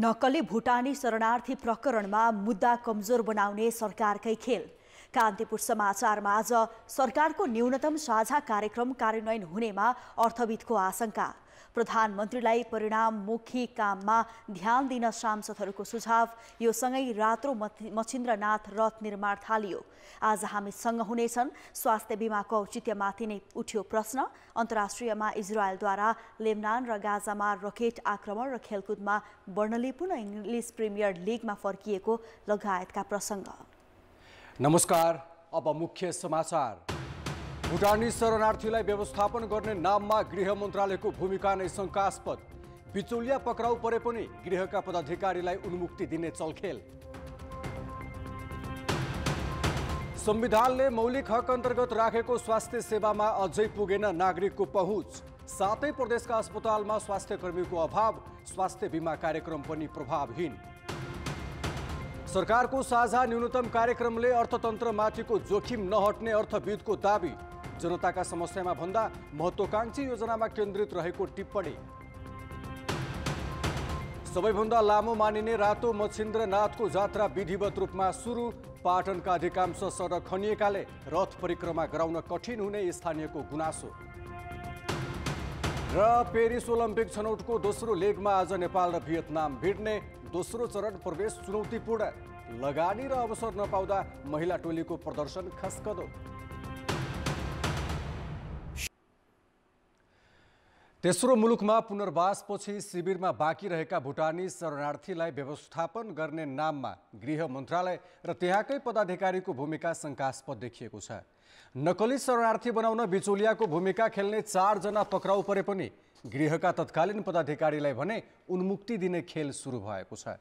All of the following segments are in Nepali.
नक्कली भुटानी शरणार्थी प्रकरणमा मुद्दा कमजोर बनाउने सरकारकै खेल। कान्तिपुर समाचारमा आज सरकारको न्यूनतम साझा कार्यक्रम कार्यान्वयन हुनेमा अर्थविदको आशंका। प्रधानमन्त्रीलाई परिणाममुखी काममा ध्यान दिन सांसदहरूको सुझाव। यो सँगै रात्रो मच्छिन्द्रनाथ रथ निर्माण थालियो। आज हामीसँग हुनेछन्। स्वास्थ्य बीमाको औचित्यमाथि नै उठ्यो प्रश्न। अन्तर्राष्ट्रियमा इजरायलद्वारा लेबनान र गाजामा रकेट आक्रमण र खेलकुदमा वर्णलिपूर्ण इङ्ग्लिस प्रिमियर लिगमा फर्किएको लगायतका प्रसङ्ग। नमस्कार। अब मुख्य समाचार। भुटानी शरणार्थीलाई व्यवस्थापन गर्ने नाममा गृह मन्त्रालयको भूमिका नै शङ्कास्पद। बिचौलिया पक्राउ परे पनि गृहका पदाधिकारीलाई उन्मुक्ति दिने चलखेल। संविधानले मौलिक हक अन्तर्गत राखेको स्वास्थ्य सेवामा अझै पुगेन नागरिकको पहुँच। 7 प्रदेशका अस्पतालमा स्वास्थ्य कर्मीको अभाव। स्वास्थ्य बीमा कार्यक्रम पनि प्रभावहीन। सरकारको साझा न्यूनतम कार्यक्रमले अर्थतन्त्रमाथिको जोखिम नहट्ने अर्थविदको दाबी। जनताका समस्यामा भन्दा महत्त्वाकांक्षी योजनामा केन्द्रित रहेको टिप्पणी। सबैभन्दा लामो मानिने रातो मच्छिन्द्रनाथको जात्रा विधिवत रूपमा सुरु। पाटनका अधिकांश सडक खनिएकाले रथ परिक्रमा गराउन कठिन हुने स्थानीयको गुनासो। र पेरिस ओलम्पिक छनौटको दोस्रो लेगमा आज नेपाल र भियतनाम भिड्ने। दोस्रो चरण प्रवेश चुनौतीपूर्ण। लगानी र अवसर नपाउँदा महिला टोलीको प्रदर्शन खस्कदो। तेस्रो मुलुकमा पुनर्वासपछि शिविरमा बाँकी रहेका भुटानी शरणार्थीलाई व्यवस्थापन गर्ने नाममा गृह मन्त्रालय र त्यहाँकै पदाधिकारीको भूमिका शङ्कास्पद देखिएको छ। नक्कली शरणार्थी बनाउन बिचौलियाको भूमिका खेल्ने 4 जना पक्राउ परे पनि गृहका तत्कालीन पदाधिकारीलाई भने उन्मुक्ति दिने खेल सुरु भएको छ।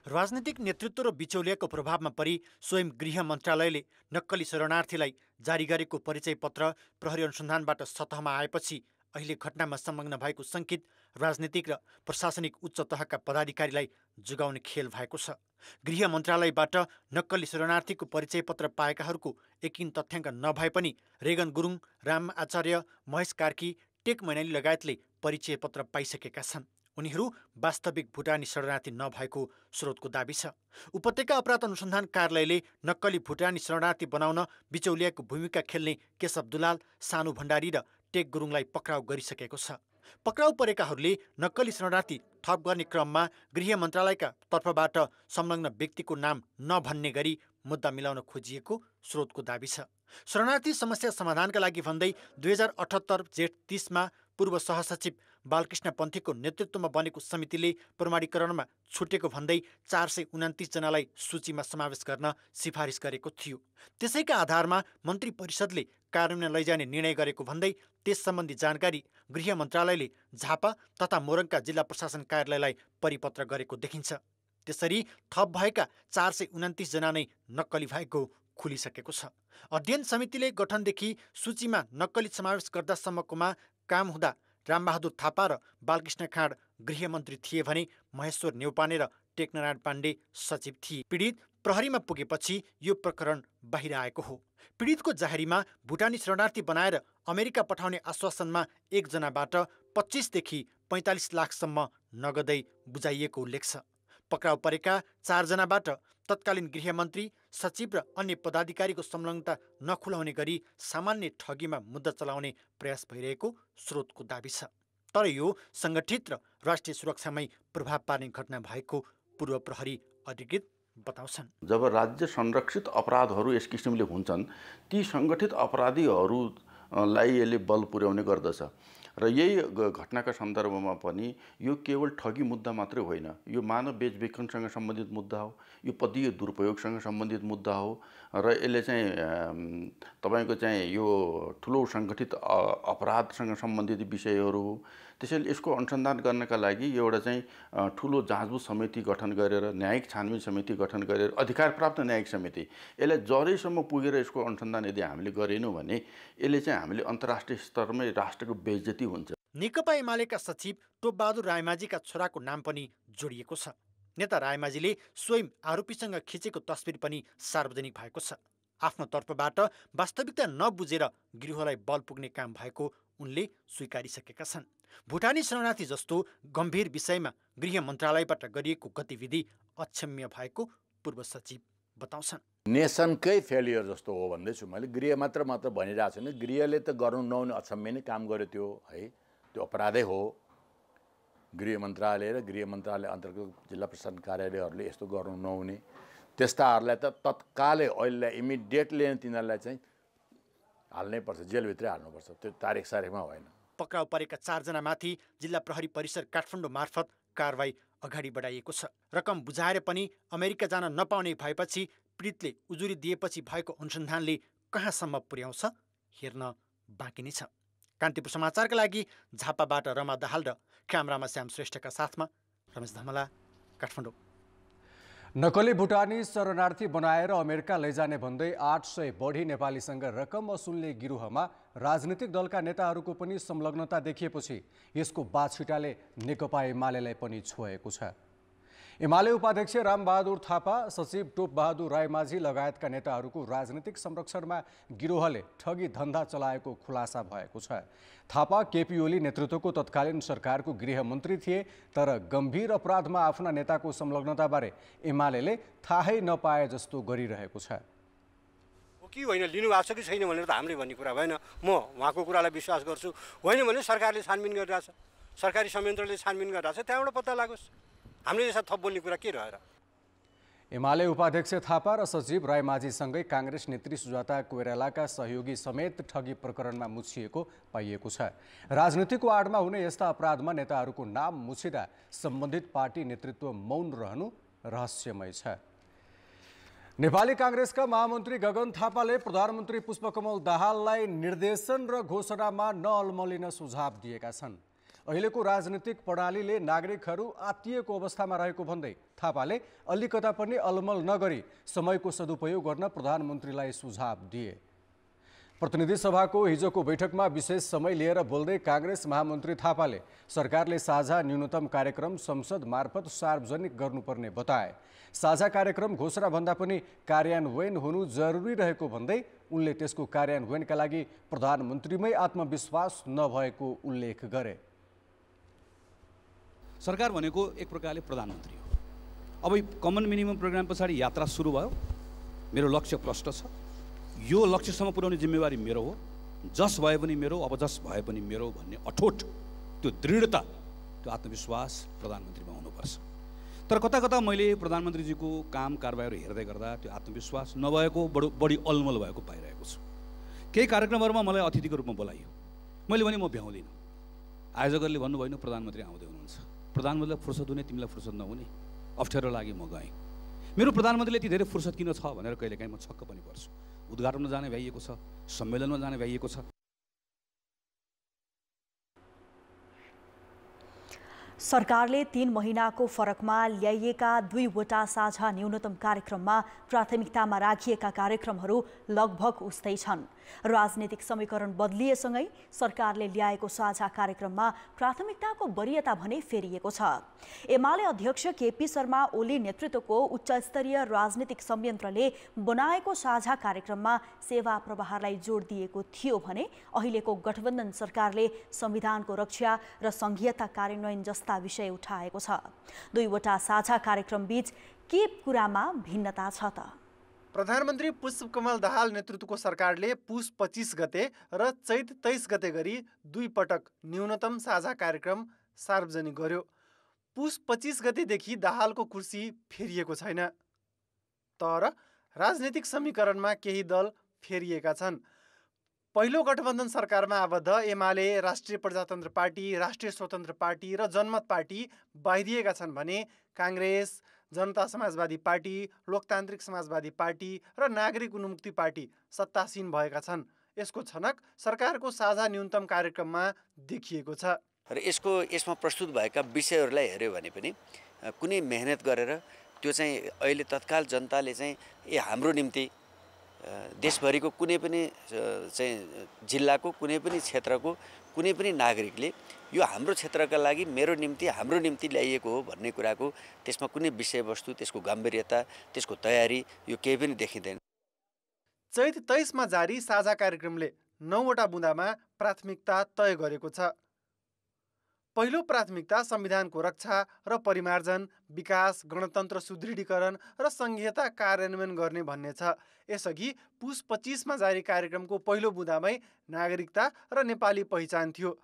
राजनीतिक नेतृत्व र बिचौलियाको प्रभावमा परि स्वयं गृह मन्त्रालयले नक्कली शरणार्थीलाई जारी गरेको परिचय पत्र प्रहरी अनुसन्धानबाट सतहमा आएपछि अहिले घटनामा संलग्न भएको सङ्कित राजनीतिक र प्रशासनिक उच्च तहका पदाधिकारीलाई जुगाउने खेल भएको छ। गृह मन्त्रालयबाट नक्कली शरणार्थीको परिचय पत्र पाएकाहरूको यकिन तथ्याङ्क नभए पनि रेगन गुरुङ, राम आचार्य, महेश कार्की, टेक मैनाली लगायतले परिचय पत्र पाइसकेका छन्। उनीहरू वास्तविक भुटानी शरणार्थी नभएको स्रोतको दाबी छ। उपत्यका अपराध अनुसन्धान कार्यालयले नक्कली भुटानी शरणार्थी बनाउन बिचौलियाको भूमिका खेल्ने केशव दुलाल, सानु भण्डारी र टेक गुरुङलाई पक्राउ गरिसकेको छ। पक्राउ परेकाहरूले नक्कली शरणार्थी थप गर्ने क्रममा गृह मन्त्रालयका तर्फबाट संलग्न व्यक्तिको नाम नभन्ने गरी मुद्दा मिलाउन खोजिएको स्रोतको दाबी छ। शरणार्थी समस्या समाधानका लागि भन्दै 2078 जेठ 30मा पूर्व सहसचिव बालकृष्ण पन्थीको नेतृत्वमा बनेको समितिले प्रमाणीकरणमा छुटेको भन्दै 429 जनालाई सूचीमा समावेश गर्न सिफारिस गरेको थियो। त्यसैका आधारमा मन्त्री परिषदले कार्यान्वयन लैजाने निर्णय गरेको भन्दै त्यस सम्बन्धी जानकारी गृह मन्त्रालयले झापा तथा मोरङका जिल्ला प्रशासन कार्यालयलाई परिपत्र गरेको देखिन्छ। त्यसरी थप भएका 429 जना नै नक्कली भएको खुलिसकेको छ। अध्ययन समितिले गठनदेखि सूचीमा नक्कली समावेश गर्दासम्मकोमा काम हुँदा रामबहादुर थापा र बालकृष्ण खाँड गृहमन्त्री थिए भने महेश्वर नेउपाने र टेकनारायण पाण्डे सचिव थिए। पीडित प्रहरीमा पुगेपछि यो प्रकरण बाहिर आएको हो। पीडितको जाहेरीमा भुटानी शरणार्थी बनाएर अमेरिका पठाउने आश्वासनमा 1 जनाबाट 25 देखि 45 लाखसम्म नगदै बुझाइएको उल्लेख छ। पक्राउ परेका 4 जनाबाट तत्कालीन गृहमन्त्री, सचिव र अन्य पदाधिकारीको संलग्नता नखुलाउने गरी सामान्य ठगीमा मुद्दा चलाउने प्रयास भइरहेको स्रोतको दाबी छ। तर यो सङ्गठित र राष्ट्रिय सुरक्षामै प्रभाव पार्ने घटना भएको पूर्व प्रहरी अधिकृत बताउँछन्। जब राज्य संरक्षित अपराधहरू यस किसिमले हुन्छन्, ती सङ्गठित अपराधीहरूलाई यसले बल पुर्याउने गर्दछ। र यही घटनाका सन्दर्भमा पनि यो केवल ठगी मुद्दा मात्रै होइन, यो मानव बेचबिखनसँग सम्बन्धित मुद्दा हो, यो पदीय दुरुपयोगसँग सम्बन्धित मुद्दा हो र यसले चाहिँ तपाईको चाहिँ यो ठुलो सङ्गठित अपराधसँग सम्बन्धित विषयहरू हो। त्यसैले यसको अनुसन्धान गर्नका लागि एउटा चाहिँ ठुलो जाँचबुझ समिति गठन गरेर, न्यायिक छानबिन समिति गठन गरेर, अधिकारप्राप्त न्यायिक समिति, यसलाई जरेसम्म पुगेर यसको अनुसन्धान यदि हामीले गरेनौँ भने यसले चाहिँ हामीले अन्तर्राष्ट्रिय स्तरमै राष्ट्रको बेइज्जती हुन्छ। नेकपा एमालेका सचिव टोपबहादुर रायमाझीका छोराको नाम पनि जोडिएको छ। नेता रायमाझीले स्वयं आरोपीसँग खिचेको तस्बिर पनि सार्वजनिक भएको छ। आफ्नो तर्फबाट वास्तविकता नबुझेर गृहलाई बल पुग्ने काम भएको उनले स्वीकारिसकेका छन्। भुटानी शरणार्थी जस्तो गम्भीर विषयमा गृह मन्त्रालयबाट गरिएको गतिविधि अक्षम्य भएको पूर्व सचिव बताउँछन्। नेसनकै फेलियर जस्तो हो भन्दैछु मैले। गृह मात्र भनिरहेको छैन, गृहले त गर्नु नहुने अक्षम्य नै काम गर्यो त्यो, है, त्यो अपराधै हो। गृह मन्त्रालय र गृह मन्त्रालय अन्तर्गत जिल्ला प्रशासन कार्यालयहरूले यस्तो गर्नु नहुने, त्यस्ताहरूलाई त तत्कालै अहिले इमिडिएटली तिनीहरूलाई चाहिँ हाल्नै पर्छ, जेलभित्रै हाल्नुपर्छ, त्यो तारिक सारिकमा होइन। पक्राउ परेका 4 जनामाथि जिल्ला प्रहरी परिसर काठमाडौँ मार्फत कारवाही अगाडि बढाइएको छ। रकम बुझाएर पनि अमेरिका जान नपाउने भएपछि पीडितले उजुरी दिएपछि भएको अनुसन्धानले कहाँसम्म पुर्याउँछ हेर्न बाँकी नै छ। कान्तिपुर समाचारका लागि झापाबाट रमा दाहाल र क्यामेरामा श्याम श्रेष्ठका साथमा रमेश धमला, काठमाडौँ। नक्कली भुटानी शरणार्थी बनाएर अमेरिका लैजाने भन्दै 800 बढी नेपालीसँग रकम वसुल्ने गिरोहमा राजनीतिक दलका नेताहरूको पनि संलग्नता देखिएपछि यसको बाछिटाले नेकपा एमालेलाई पनि छोएको छ। एमाले उपाध्यक्ष रामबहादुर थापा, सचिव टोपबहादुर रायमाझी लगायतका नेताहरूको राजनीतिक संरक्षणमा गिरोहले ठगी धन्दा चलाएको खुलासा भएको छ। थापा केपी ओली नेतृत्वको तत्कालीन सरकारको गृहमन्त्री थिए, तर गम्भीर अपराधमा आफ्ना नेताको संलग्नताबारे एमालेले थाहै नपाए जस्तो गरिरहेको छ। कि होइन लिनुभएको छ कि छैन भनेर त हामीले भन्ने कुरा भएन। म उहाँको कुरालाई विश्वास गर्छु। होइन भने सरकारले छानबिन गरिरहेछ, सरकारी संयन्त्रले छानबिन गरिरहेछ, त्यहाँबाट पत्ता लागोस्। हामीले यसमा थप बोल्ने कुरा के रहेर। एमाले उपाध्यक्ष थापा र सचिव रायमाझीसँगै काङ्ग्रेस नेत्री सुजाता कोइरालाका सहयोगी समेत ठगी प्रकरणमा मुछिएको पाइएको छ। राजनीतिको आडमा हुने यस्ता अपराधमा नेताहरूको नाम मुछिँदा सम्बन्धित पार्टी नेतृत्व मौन रहनु रहस्यमय छ। नेपाली काङ्ग्रेसका महामन्त्री गगन थापाले प्रधानमन्त्री पुष्पकमल दाहाललाई निर्देशन र घोषणामा नअल्मलिन सुझाव दिएका छन्। अहिलेको राजनीतिक प्रणालीले नागरिकहरू आत्तिएको अवस्थामा रहेको भन्दै थापाले अलिकता पनि अलमल नगरी समयको सदुपयोग गर्न प्रधानमन्त्रीलाई सुझाव दिए। प्रतिनिधि सभाको हिजोको बैठकमा विशेष समय लिएर बोल्दै काङ्ग्रेस महामन्त्री थापाले सरकारले साझा न्यूनतम कार्यक्रम संसद मार्फत सार्वजनिक गर्नुपर्ने बताए। साझा कार्यक्रम घोषणाभन्दा पनि कार्यान्वयन हुनु जरुरी रहेको भन्दै उनले त्यसको कार्यान्वयनका लागि प्रधानमन्त्रीमै आत्मविश्वास नभएको उल्लेख गरे। सरकार भनेको एक प्रकारले प्रधानमन्त्री हो। अब कमन मिनिमम प्रोग्राम पछाडि यात्रा सुरु भयो। मेरो लक्ष्य प्रष्ट छ। यो लक्ष्यसम्म पुर्याउने जिम्मेवारी मेरो हो। जस भए पनि मेरो, अब जस भए पनि मेरो भन्ने अठोट त्यो दृढता, त्यो आत्मविश्वास प्रधानमन्त्रीमा हुनुपर्छ। तर कता कता मैले प्रधानमन्त्रीजीको काम कारबाहीहरू हेर्दै गर्दा त्यो आत्मविश्वास नभएको, बढी अलमल भएको पाइरहेको छु। केही कार्यक्रमहरूमा मलाई अतिथिको रूपमा बोलाइयो, मैले भने म भ्याउँदिनँ। आयोजकहरूले भन्नुभयो प्रधानमन्त्री आउँदै हुनुहुन्छ, प्रधानमन्त्रीलाई फुर्सद हुने, तिमीलाई फुर्सद नहुने, अप्ठ्यारो लागि म गएँ। मेरो प्रधानमन्त्रीले यति धेरै फुर्सद किन छ भनेर कहिलेकाहीँ म छक्क पनि पर्छु। उद्घाटनमा जाने भ्याइएको छ, सम्मेलनमा जाने भ्याइएको छ। सरकारले 3 महिनाको फरकमा ल्याइएका 2वटा साझा न्यूनतम कार्यक्रममा प्राथमिकतामा राखिएका कार्यक्रमहरू लगभग उस्तै छन्। राजनीतिक समीकरण बदलिएसँगै सरकारले ल्याएको साझा कार्यक्रममा प्राथमिकताको वरीयता भने फेरिएको छ। एमाले अध्यक्ष केपी शर्मा ओली नेतृत्वको उच्चस्तरीय राजनीतिक संयन्त्रले बनाएको साझा कार्यक्रममा सेवा प्रवाहलाई जोड दिएको थियो भने अहिलेको गठबन्धन सरकारले संविधानको रक्षा र संघीयता कार्यान्वयन जस्ता विषय उठाएको छ। 2वटा साझा कार्यक्रम बीच के कुरामा भिन्नता छ त? प्रधानमन्त्री पुष्पकमल दाहाल नेतृत्वको सरकारले पुस 25 गते र चैत 23 गते गरी 2 पटक न्यूनतम साझा कार्यक्रम सार्वजनिक गर्यो। पुस 25 गतेदेखि दाहालको कुर्सी फेरिएको छैन, तर राजनीतिक समीकरणमा केही दल फेरिएका छन्। पहिलो गठबन्धन सरकारमा आबद्ध एमाले, राष्ट्रिय प्रजातन्त्र पार्टी, राष्ट्रिय स्वतन्त्र पार्टी र जनमत पार्टी बाहिरिएका छन् भने काङ्ग्रेस, जनता समाजवादी पार्टी, लोकतान्त्रिक समाजवादी पार्टी र नागरिक उन्मुक्ति पार्टी सत्तासीन भएका छन्। यसको छनक सरकारको साझा न्यूनतम कार्यक्रममा देखिएको छ। र यसमा प्रस्तुत भएका विषयहरूलाई हेऱ्यो भने पनि कुनै मेहनत गरेर त्यो चाहिँ अहिले तत्काल जनताले चाहिँ हाम्रो निम्ति देशभरिको कुनै पनि चाहिँ जिल्लाको कुनै पनि क्षेत्रको कुनै पनि नागरिकले यो हाम्रो क्षेत्रका लागि मेरो निम्ति हाम्रो निम्ति ल्याइएको हो भन्ने कुराको त्यसमा कुनै विषयवस्तु, त्यसको गम्भीर्यता, त्यसको तयारी यो केही पनि देखिँदैन। चैत 23 मा जारी साझा कार्यक्रमले 9 वटा बुँदामा प्राथमिकता तय गरेको छ। पहिलो प्राथमिकता संविधानको रक्षा र परिमार्जन, विकास, गणतन्त्र सुदृढीकरण र संघीयता कार्यान्वयन गर्ने भन्ने छ। यसअघि पुस 25 मा जारी कार्यक्रमको पहिलो बुँदामै नागरिकता र नेपाली पहिचान थियो।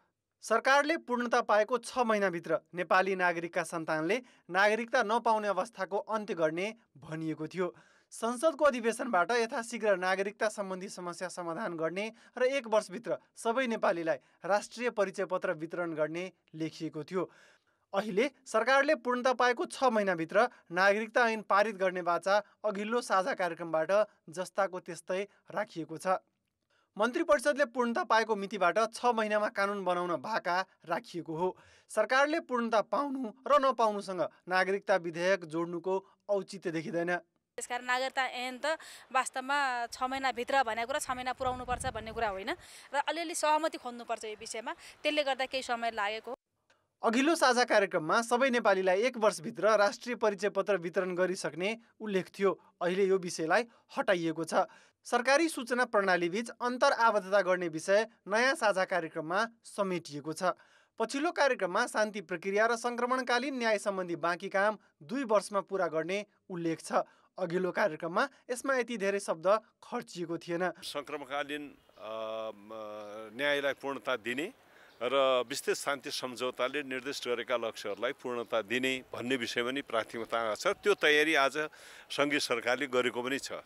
सरकारले पूर्णता पाएको 6 महिनाभित्र नेपाली नागरिकका सन्तानले नागरिकता नपाउने अवस्थाको अन्त्य गर्ने भनिएको थियो। संसदको अधिवेशनबाट यथाशीघ्र नागरिकता सम्बन्धी समस्या समाधान गर्ने र 1 वर्षभित्र सबै नेपालीलाई राष्ट्रिय परिचय पत्र वितरण गर्ने लेखिएको थियो। अहिले सरकारले पूर्णता पाएको 6 महिनाभित्र नागरिकता ऐन पारित गर्ने बाचा अघिल्लो साझा कार्यक्रमबाट जस्ताको त्यस्तै राखिएको छ। मन्त्री परिषदले पूर्णता पाएको मितिबाट 6 महिनामा कानुन बनाउन भाका राखिएको हो। सरकारले पूर्णता पाउनु र नपाउनुसँग नागरिकता विधेयक जोड्नुको औचित्य देखिँदैन। त्यसकारण नागरिकता ऐन त वास्तवमा 6 महिनाभित्र भनेको कुरा 6 महिना पुर्याउनुपर्छ भन्ने कुरा होइन र अलिअलि सहमति खोज्नुपर्छ यो विषयमा। त्यसले गर्दा केही समय लागेको हो। अघिल्लो साझा कार्यक्रममा सबै नेपालीलाई 1 वर्षभित्र राष्ट्रिय परिचय पत्र वितरण गरिसक्ने उल्लेख थियो। अहिले यो विषयलाई हटाइएको छ। सरकारी सूचना प्रणालीबीच अन्तर आबद्धता गर्ने विषय नयाँ साझा कार्यक्रममा समेटिएको छ। पछिल्लो कार्यक्रममा शान्ति प्रक्रिया र सङ्क्रमणकालीन न्याय सम्बन्धी बाँकी काम 2 वर्षमा पुरा गर्ने उल्लेख छ। अघिल्लो कार्यक्रममा यसमा यति धेरै शब्द खर्चिएको थिएन। सङ्क्रमणकालीन न्यायलाई पूर्णता दिने र विस्तृत शान्ति सम्झौताले निर्दिष्ट गरेका लक्ष्यहरूलाई पूर्णता दिने भन्ने विषयमा नि प्राथमिकता छ। त्यो तयारी आज सङ्घीय सरकारले गरेको पनि छ।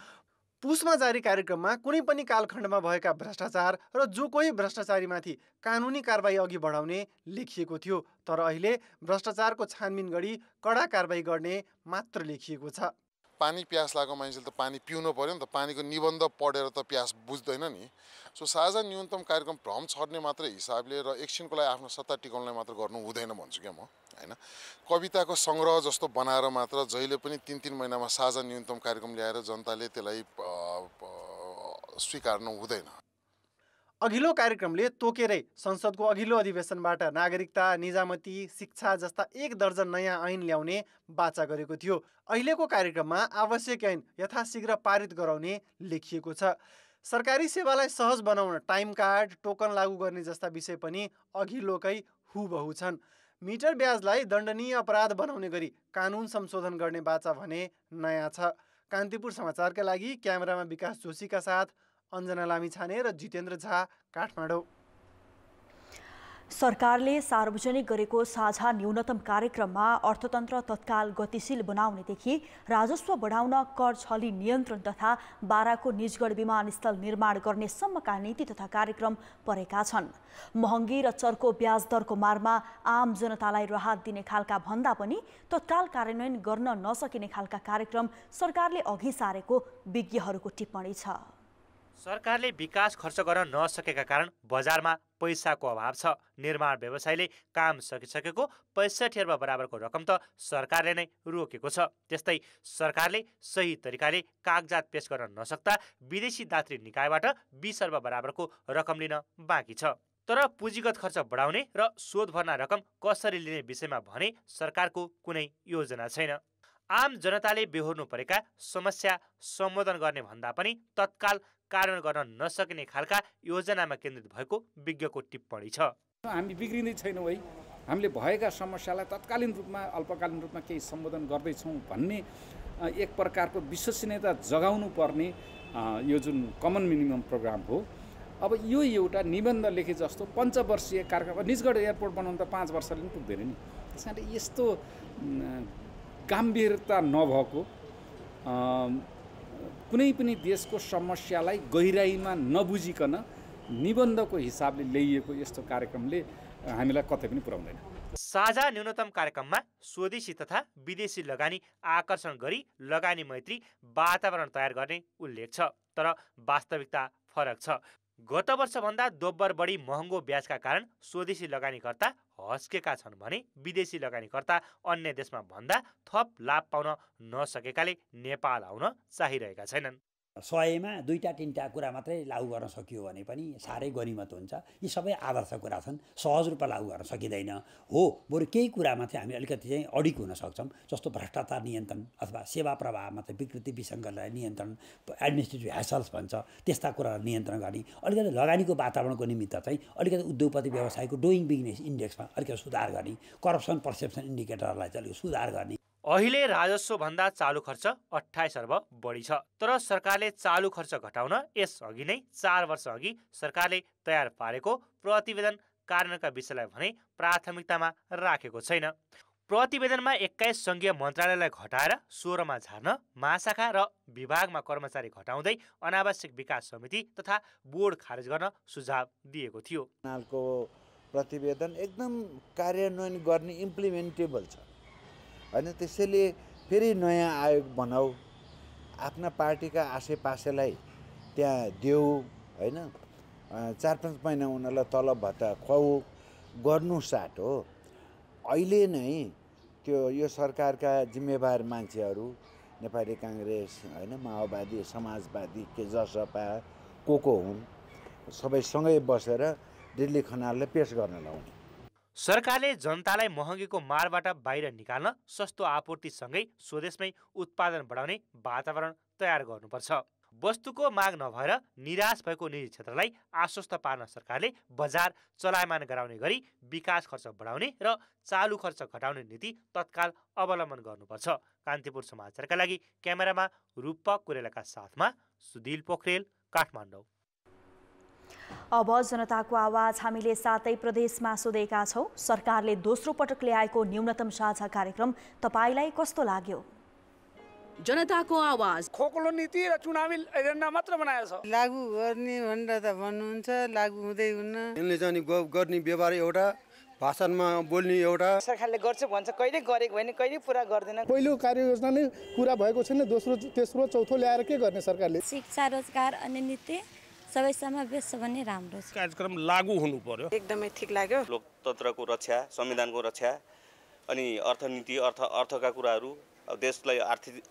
पुसमा जारी कार्यक्रममा कुनै पनि कालखण्डमा भएका भ्रष्टाचार र जो कोही भ्रष्टाचारीमाथि कानुनी कारबाही अघि बढाउने लेखिएको थियो। तर अहिले भ्रष्टाचारको छानबिन गरी कडा कारबाही गर्ने मात्र लेखिएको छ। पानी प्यास लागेको मान्छेले त पानी पिउनु पर्यो नि त। पानीको निबन्ध पढेर त प्यास बुझ्दैन नि। सो साझा न्यूनतम कार्यक्रम भ्रम छर्ने मात्र हिसाबले र एकछिनको लागि आफ्नो सत्ता टिकाउनलाई मात्र गर्नु हुँदैन भन्छु क्या म, हैन। कविताको सङ्ग्रह जस्तो बनाएर मात्र जहिले पनि 3-3 महिनामा साझा न्यूनतम कार्यक्रम ल्याएर जनताले त्यसलाई स्वीकार्नु हुँदैन। अघिल्लो कार्यक्रमले तोकेरै संसदको अघिल्लो अधिवेशनबाट नागरिकता, निजामती, शिक्षा जस्ता 1 दर्जन नयाँ ऐन ल्याउने बाचा गरेको थियो। अहिलेको कार्यक्रममा आवश्यक ऐन यथाशीघ्र पारित गराउने लेखिएको छ। सरकारी सेवालाई सहज बनाउन टाइम कार्ड, टोकन लागू गर्ने जस्ता विषय पनि अघिल्लोकै हुबहु छन्। मिटर ब्याजलाई दण्डनीय अपराध बनाउने गरी कानुन संशोधन गर्ने बाचा भने नयाँ छ। कान्तिपुर समाचारका लागि क्यामेरामा विकास जोशीका साथ अञ्जना लामिछाने र जितेन्द्र झा, काठमाडौँ। सरकारले सार्वजनिक गरेको साझा न्यूनतम कार्यक्रममा अर्थतन्त्र तत्काल गतिशील बनाउनेदेखि राजस्व बढाउन कर छली नियन्त्रण तथा बाराको निजगढ विमानस्थल निर्माण गर्ने सम्मका नीति तथा कार्यक्रम परेका छन्। महँगी र चर्को ब्याज दरको मारमा आम जनतालाई राहत दिने खालका भन्दा पनि तत्काल कार्यान्वयन गर्न नसकिने खालका कार्यक्रम सरकारले अघि सारेको विज्ञहरूको टिप्पणी छ। सरकारले विकास खर्च गर्न नसकेका कारण बजारमा पैसाको अभाव छ। निर्माण व्यवसायले काम सकिसकेको 65 अर्ब बराबरको रकम त सरकारले नै रोकेको छ। त्यस्तै सरकारले सही तरिकाले कागजात पेश गर्न नसक्दा विदेशी दात्री निकायबाट 20 अर्ब बराबरको रकम लिन बाँकी छ। तर पुँजीगत खर्च बढाउने र शोध भर्ना रकम कसरी लिने विषयमा भने सरकारको कुनै योजना छैन। आम जनताले बेहोर्नु परेका समस्या सम्बोधन गर्ने भन्दा पनि तत्काल कार्यान्वयन गर्न नसकिने खालका योजनामा केन्द्रित भएको विज्ञको टिप्पणी छ। हामी बिग्रिँदै छैनौँ है, हामीले भएका समस्यालाई तत्कालीन रूपमा अल्पकालीन रूपमा केही सम्बोधन गर्दैछौँ भन्ने एक प्रकारको विश्वसनीयता जगाउनु पर्ने यो जुन कमन मिनिमम प्रोग्राम हो। अब यो एउटा निबन्ध लेखे जस्तो पञ्चवर्षीय कार्यक्रम, निजगढ एयरपोर्ट बनाउनु त 5 वर्षले पनि पुग्दैन नि। त्यस कारण यस्तो गम्भीरता नभएको कुनै पनि देशको समस्यालाई गहिराइमा नबुझिकन निबन्धको हिसाबले ल्याइएको यस्तो कार्यक्रमले हामीलाई कतै पनि पुर्याउँदैन। साझा न्यूनतम कार्यक्रममा स्वदेशी तथा विदेशी लगानी आकर्षण गरी लगानी मैत्री वातावरण तयार गर्ने उल्लेख छ। तर वास्तविकता फरक छ। गत वर्षभन्दा दोब्बर बढी महँगो ब्याजका कारण स्वदेशी लगानीकर्ता हस्केका छन् भने विदेशी लगानीकर्ता अन्य देशमा भन्दा थप लाभ पाउन नसकेकाले नेपाल आउन चाहिरहेका छैनन्। 100मा 2-3टा कुरा मात्रै लागू गर्न सकियो भने पनि साह्रै गनिमत हुन्छ। यी सबै आदर्श कुरा छन्, सहज रूपमा लागू गर्न सकिँदैन हो। बरु केही कुरामा चाहिँ हामी अलिकति चाहिँ अडिक हुन सक्छौँ, जस्तो भ्रष्टाचार नियन्त्रण अथवा सेवा प्रवाहमा चाहिँ विकृति विसङ्गतलाई नियन्त्रण, एडमिनिस्ट्रेटिभ ह्यासल्स भन्छ, त्यस्ता कुराहरू नियन्त्रण गर्ने, अलिकति लगानीको वातावरणको निमित्त चाहिँ अलिकति उद्योगपति व्यवसायको डुइङ बिजनेस इन्डेक्समा अलिकति सुधार गर्ने, करप्सन पर्सेप्सन इन्डिकेटरलाई चाहिँ अलिक सुधार गर्ने। अहिले राजस्वभन्दा चालु खर्च 28 अर्ब बढी छ, तर सरकारले चालु खर्च घटाउन यसअघि नै 4 वर्ष अघि सरकारले तयार पारेको प्रतिवेदन कार्यान्वयनका विषयलाई भने प्राथमिकतामा राखेको छैन। प्रतिवेदनमा 21 सङ्घीय मन्त्रालयलाई घटाएर 16मा झार्न, महाशाखा र विभागमा कर्मचारी घटाउँदै अनावश्यक विकास समिति तथा बोर्ड खारेज गर्न सुझाव दिएको थियो। को प्रतिवेदन एकदम कार्यान्वयन गर्ने इम्प्लिमेन्टेबल छ हैन, त्यसैले फेरि नयाँ आयोग बनाऊ, आफ्ना पार्टीका आसेपासेलाई त्यहाँ देऊ हैन, 4-5 महिना उनीहरूलाई तलब भत्ता खुवाऊ गर्नु साट हो। अहिले नै त्यो यो सरकारका जिम्मेवार मान्छेहरू नेपाली काङ्ग्रेस हैन, माओवादी, समाजवादी, जसपा को हुन्, सबै सँगै बसेर दिल्ली खनालले पेश गर्न लाउने। सरकारले जनतालाई महँगीको मारबाट बाहिर निकाल्न सस्तो आपूर्तिसँगै स्वदेशमै उत्पादन बढाउने वातावरण तयार गर्नुपर्छ। वस्तुको माग नभएर निराश भएको निजी क्षेत्रलाई आश्वस्त पार्न सरकारले बजार चलायमान गराउने गरी विकास खर्च बढाउने र चालु खर्च घटाउने नीति तत्काल अवलम्बन गर्नुपर्छ। कान्तिपुर समाचारका लागि क्यामेरामा रूपक कुरेलाका साथमा सुधिल पोखरेल, काठमाडौँ। अब जनताको आवाज हामीले 7 प्रदेशमा सोधेका छौँ। सरकारले दोस्रो पटक ल्याएको न्यूनतम साझा कार्यक्रम तपाईँलाई कस्तो लाग्यो? जनताको आवाज खोकलो नीति र चुनावी एजेन्डा मात्र बनाएको छ। लागू गर्ने भनेर त भन्नुहुन्छ, लागू हुँदै हुन्न। यसले चाहिँ गर्ने व्यवहार एउटा, भाषणमा बोल्ने एउटा। सरकारले गर्छ भन्छ, कहिले गरेको होइन, कहिले पुरा गर्दैन। पहिलो कार्ययोजना नै पुरा भएको छैन, दोस्रो तेस्रो चौथो ल्याएर के गर्ने सरकारले? शिक्षा, रोजगार अनि नीति सबै समावेश भने राम्रो छ। कार्यक्रम लागू हुनु पर्यो। एकदमै ठीक लाग्यो। लोकतन्त्रको रक्षा, संविधानको रक्षा अनि अर्थनीति अर्थका कुराहरू, देशलाई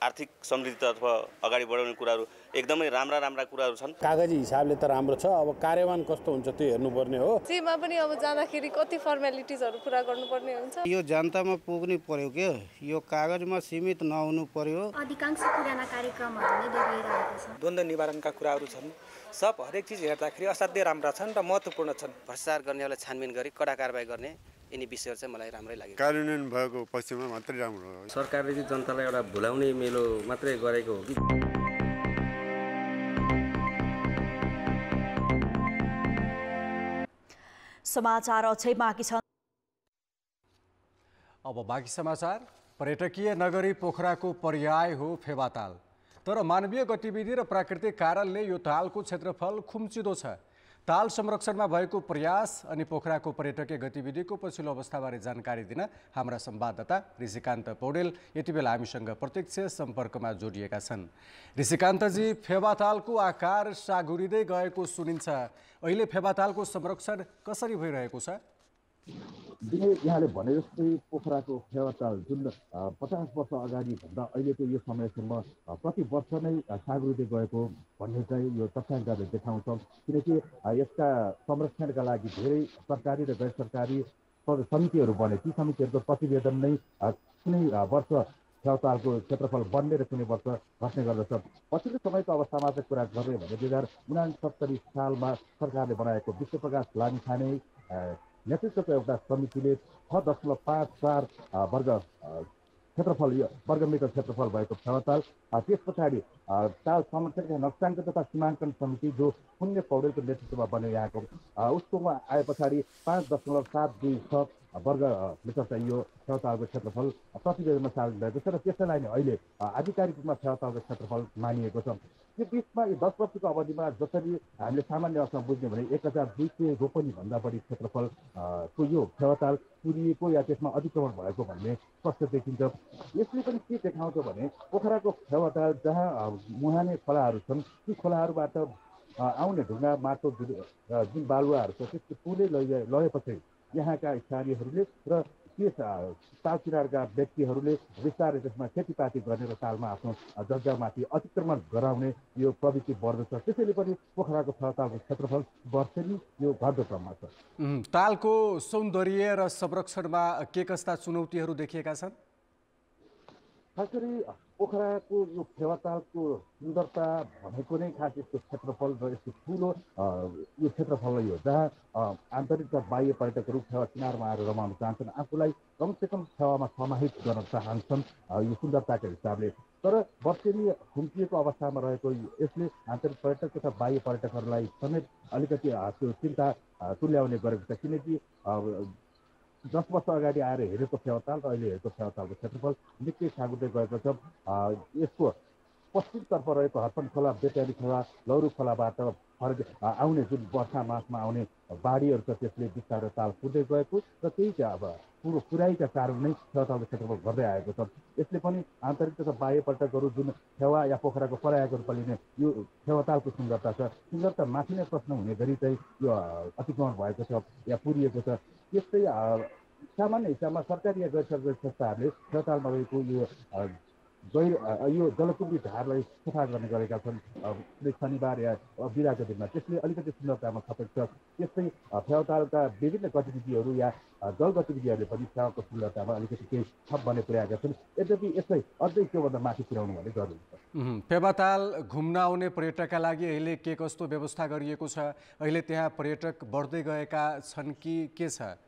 आर्थिक समृद्धितर्फ अगाडि बढाउने कुराहरू एकदमै राम्रा कुराहरू छन्। कागजी हिसाबले त राम्रो छ, अब कार्यान्वयन कस्तो हुन्छ त्यो हेर्नुपर्ने हो। सीमा पनि अब जाँदाखेरि कति फर्मालिटिजहरू पुरा गर्नुपर्ने हुन्छ। यो जनतामा पुग्नु पर्यो के, यो कागजमा सीमित नहुनु पर्यो। अधिकांश पुराना कार्यक्रमहरू नै देखाइरहेको छ। द्वन्द्व निवारणका कुराहरू छन्, सब हरेक चिज हेर्दाखेरि असाध्यै राम्रा छन् र महत्त्वपूर्ण छन्। भ्रष्टाचार गर्नेहरूलाई छानबिन गरी कडा कारबाही गर्ने यिनी विषयहरू चाहिँ मलाई राम्रै लाग्यो। कार्यान्वयन भएको पक्षमा मात्रै राम्रो हो। सरकारले चाहिँ जनतालाई एउटा भुलाउने मेलो मात्रै गरेको हो कि? समाचार अझै बाँकी छन्। अब बाँकी समाचार। पर्यटकीय नगरी पोखराको पर्याय हो फेवाताल, तर मानवीय गतिविधि र प्राकृतिक कारणले यो तालको क्षेत्रफल खुम्चिदो छ। ताल संरक्षणमा भएको प्रयास अनि पोखराको पर्यटकीय गतिविधिको पछिल्लो अवस्थाबारे जानकारी दिन हाम्रा संवाददाता ऋषिकान्त पौडेल यति बेला हामीसँग प्रत्यक्ष सम्पर्कमा जोडिएका छन्। ऋषिकान्तजी, फेवातालको आकार सागुरिँदै गएको सुनिन्छ। अहिले फेवातालको संरक्षण कसरी भइरहेको छ? यहाँले भने जस्तै पोखराको फेवाताल जुन 50 वर्ष अगाडि भन्दा अहिलेको यो समयसम्म प्रति वर्ष नै सागुरिँदै गएको भन्ने चाहिँ यो तथ्याङ्कले देखाउँछ। किनकि यसका संरक्षणका लागि धेरै सरकारी र गैर सरकारी समितिहरू बने। ती समितिहरूको प्रतिवेदन नै कुनै वर्ष फेवातालको क्षेत्रफल बढ्ने र कुनै वर्ष घट्ने गर्दछ। पछिल्लो समयको अवस्थामा चाहिँ कुरा गर्ने भने 2069 सालमा सरकारले बनाएको विश्वप्रकाश लामिछाने नेतृत्वको एउटा समितिले 6.54 वर्गमिटर क्षेत्रफल भएको फेवाताल, त्यस पछाडि ताल संरक्षण नक्साङ्क तथा सीमाङ्कन समिति जो पुण्य पौडेलको नेतृत्वमा बन्यो यहाँको, उसकोमा आए पछाडि 5.726 वर्ग मिटर चाहिँ यो फेवातालको क्षेत्रफल प्रतिवेदनमा सार्वजनिक भएको छ र त्यसैलाई नै अहिले आधिकारिक रूपमा फेवातालको क्षेत्रफल मानिएको छ। यो बिचमा यो 10 वर्षको अवधिमा जसरी हामीले सामान्य अर्थमा बुझ्यौँ भने 1200 रोपनी भन्दा बढी क्षेत्रफल को यो फेवाताल पुरिएको या त्यसमा अतिक्रमण भएको भन्ने स्पष्ट देखिन्छ। यसले पनि के देखाउँछ भने पोखराको फेवाताल जहाँ मुहाने खोलाहरू छन्, ती खोलाहरूबाट आउने ढुङ्गा माटो जुन बालुवाहरू छ त्यसको पुरै लएपछि यहाँका स्थानीयहरूले र त्यस ताल किनारका व्यक्तिहरूले बिस्तारै त्यसमा खेतीपाती गर्ने र तालमा आफ्नो जग्गामाथि अतिक्रमण गराउने यो प्रवृत्ति बढ्दो छ। त्यसैले पनि पोखराको छेउतालको क्षेत्रफल वर्षेनी यो घट्दो क्रममा छ। तालको सौन्दर्य र संरक्षणमा के कस्ता चुनौतीहरू देखिएका छन्? खास गरी पोखराको यो फेवातालको सुन्दरता भनेको नै खास यसको क्षेत्रफल र यसको ठुलो यो क्षेत्रफललाई हो, जहाँ आन्तरिक र बाह्य पर्यटकहरू फेवा किनारमा आएर रमाउन चाहन्छन्, आफूलाई कमसेकम फेवामा समाहित गर्न चाहन्छन् यो सुन्दरताको हिसाबले। तर वर्षेनी खुम्चिएको अवस्थामा रहेको यसले आन्तरिक पर्यटक तथा बाह्य पर्यटकहरूलाई समेत अलिकति त्यो चिन्ता तुल्याउने गरेको छ, किनकि 10 वर्ष अगाडि आएर हेरेको फेवाताल र अहिले हेरेको फेवातालको क्षेत्रफल निकै सागुँदै गएको छ। यसको पश्चिमतर्फ रहेको हर्पन खोला, बेट्याली खोला, लौरू खोलाबाट फर्क आउने जुन वर्षा मासमा आउने बाढीहरू छ त्यसले बिस्तारै ताल कुद्दै गएको र त्यही चाहिँ अब पुरो पुराइका कारण नै फेवातालको क्षेत्रफल बढ्दै आएको छ। यसले पनि आन्तरिक तथा बाह्य पर्यटकहरू जुन फेवा या पोखराको परायको रूपमा लिने यो फेवातालको सुन्दरता छ, सुन्दरता माथि नै प्रश्न हुने गरी चाहिँ यो अतिक्रमण भएको छ या पुरिएको छ। त्यस्तै सामान्य हिसाबमा सरकारी या गैर सरकारी संस्थाहरूले फेवातालमा रहेको यो जलकुम्भी धारलाई सफा गर्ने गरेका छन् शनिबार या बिदाको दिनमा, त्यसले अलिकति सुन्दरतामा खपेको छ। त्यस्तै फेवातालका विभिन्न गतिविधिहरू या जल गतिविधिहरूले पनि फेवाको सुन्दरतामा अलिकति केही थप बने पुर्याएका छन्। यद्यपि यसलाई अझै त्योभन्दा माथि पुर्याउनु भने जरुरी छ। फेवाताल घुम्न आउने पर्यटकका लागि अहिले के कस्तो व्यवस्था गरिएको छ? अहिले त्यहाँ पर्यटक बढ्दै गएका छन् कि के छ?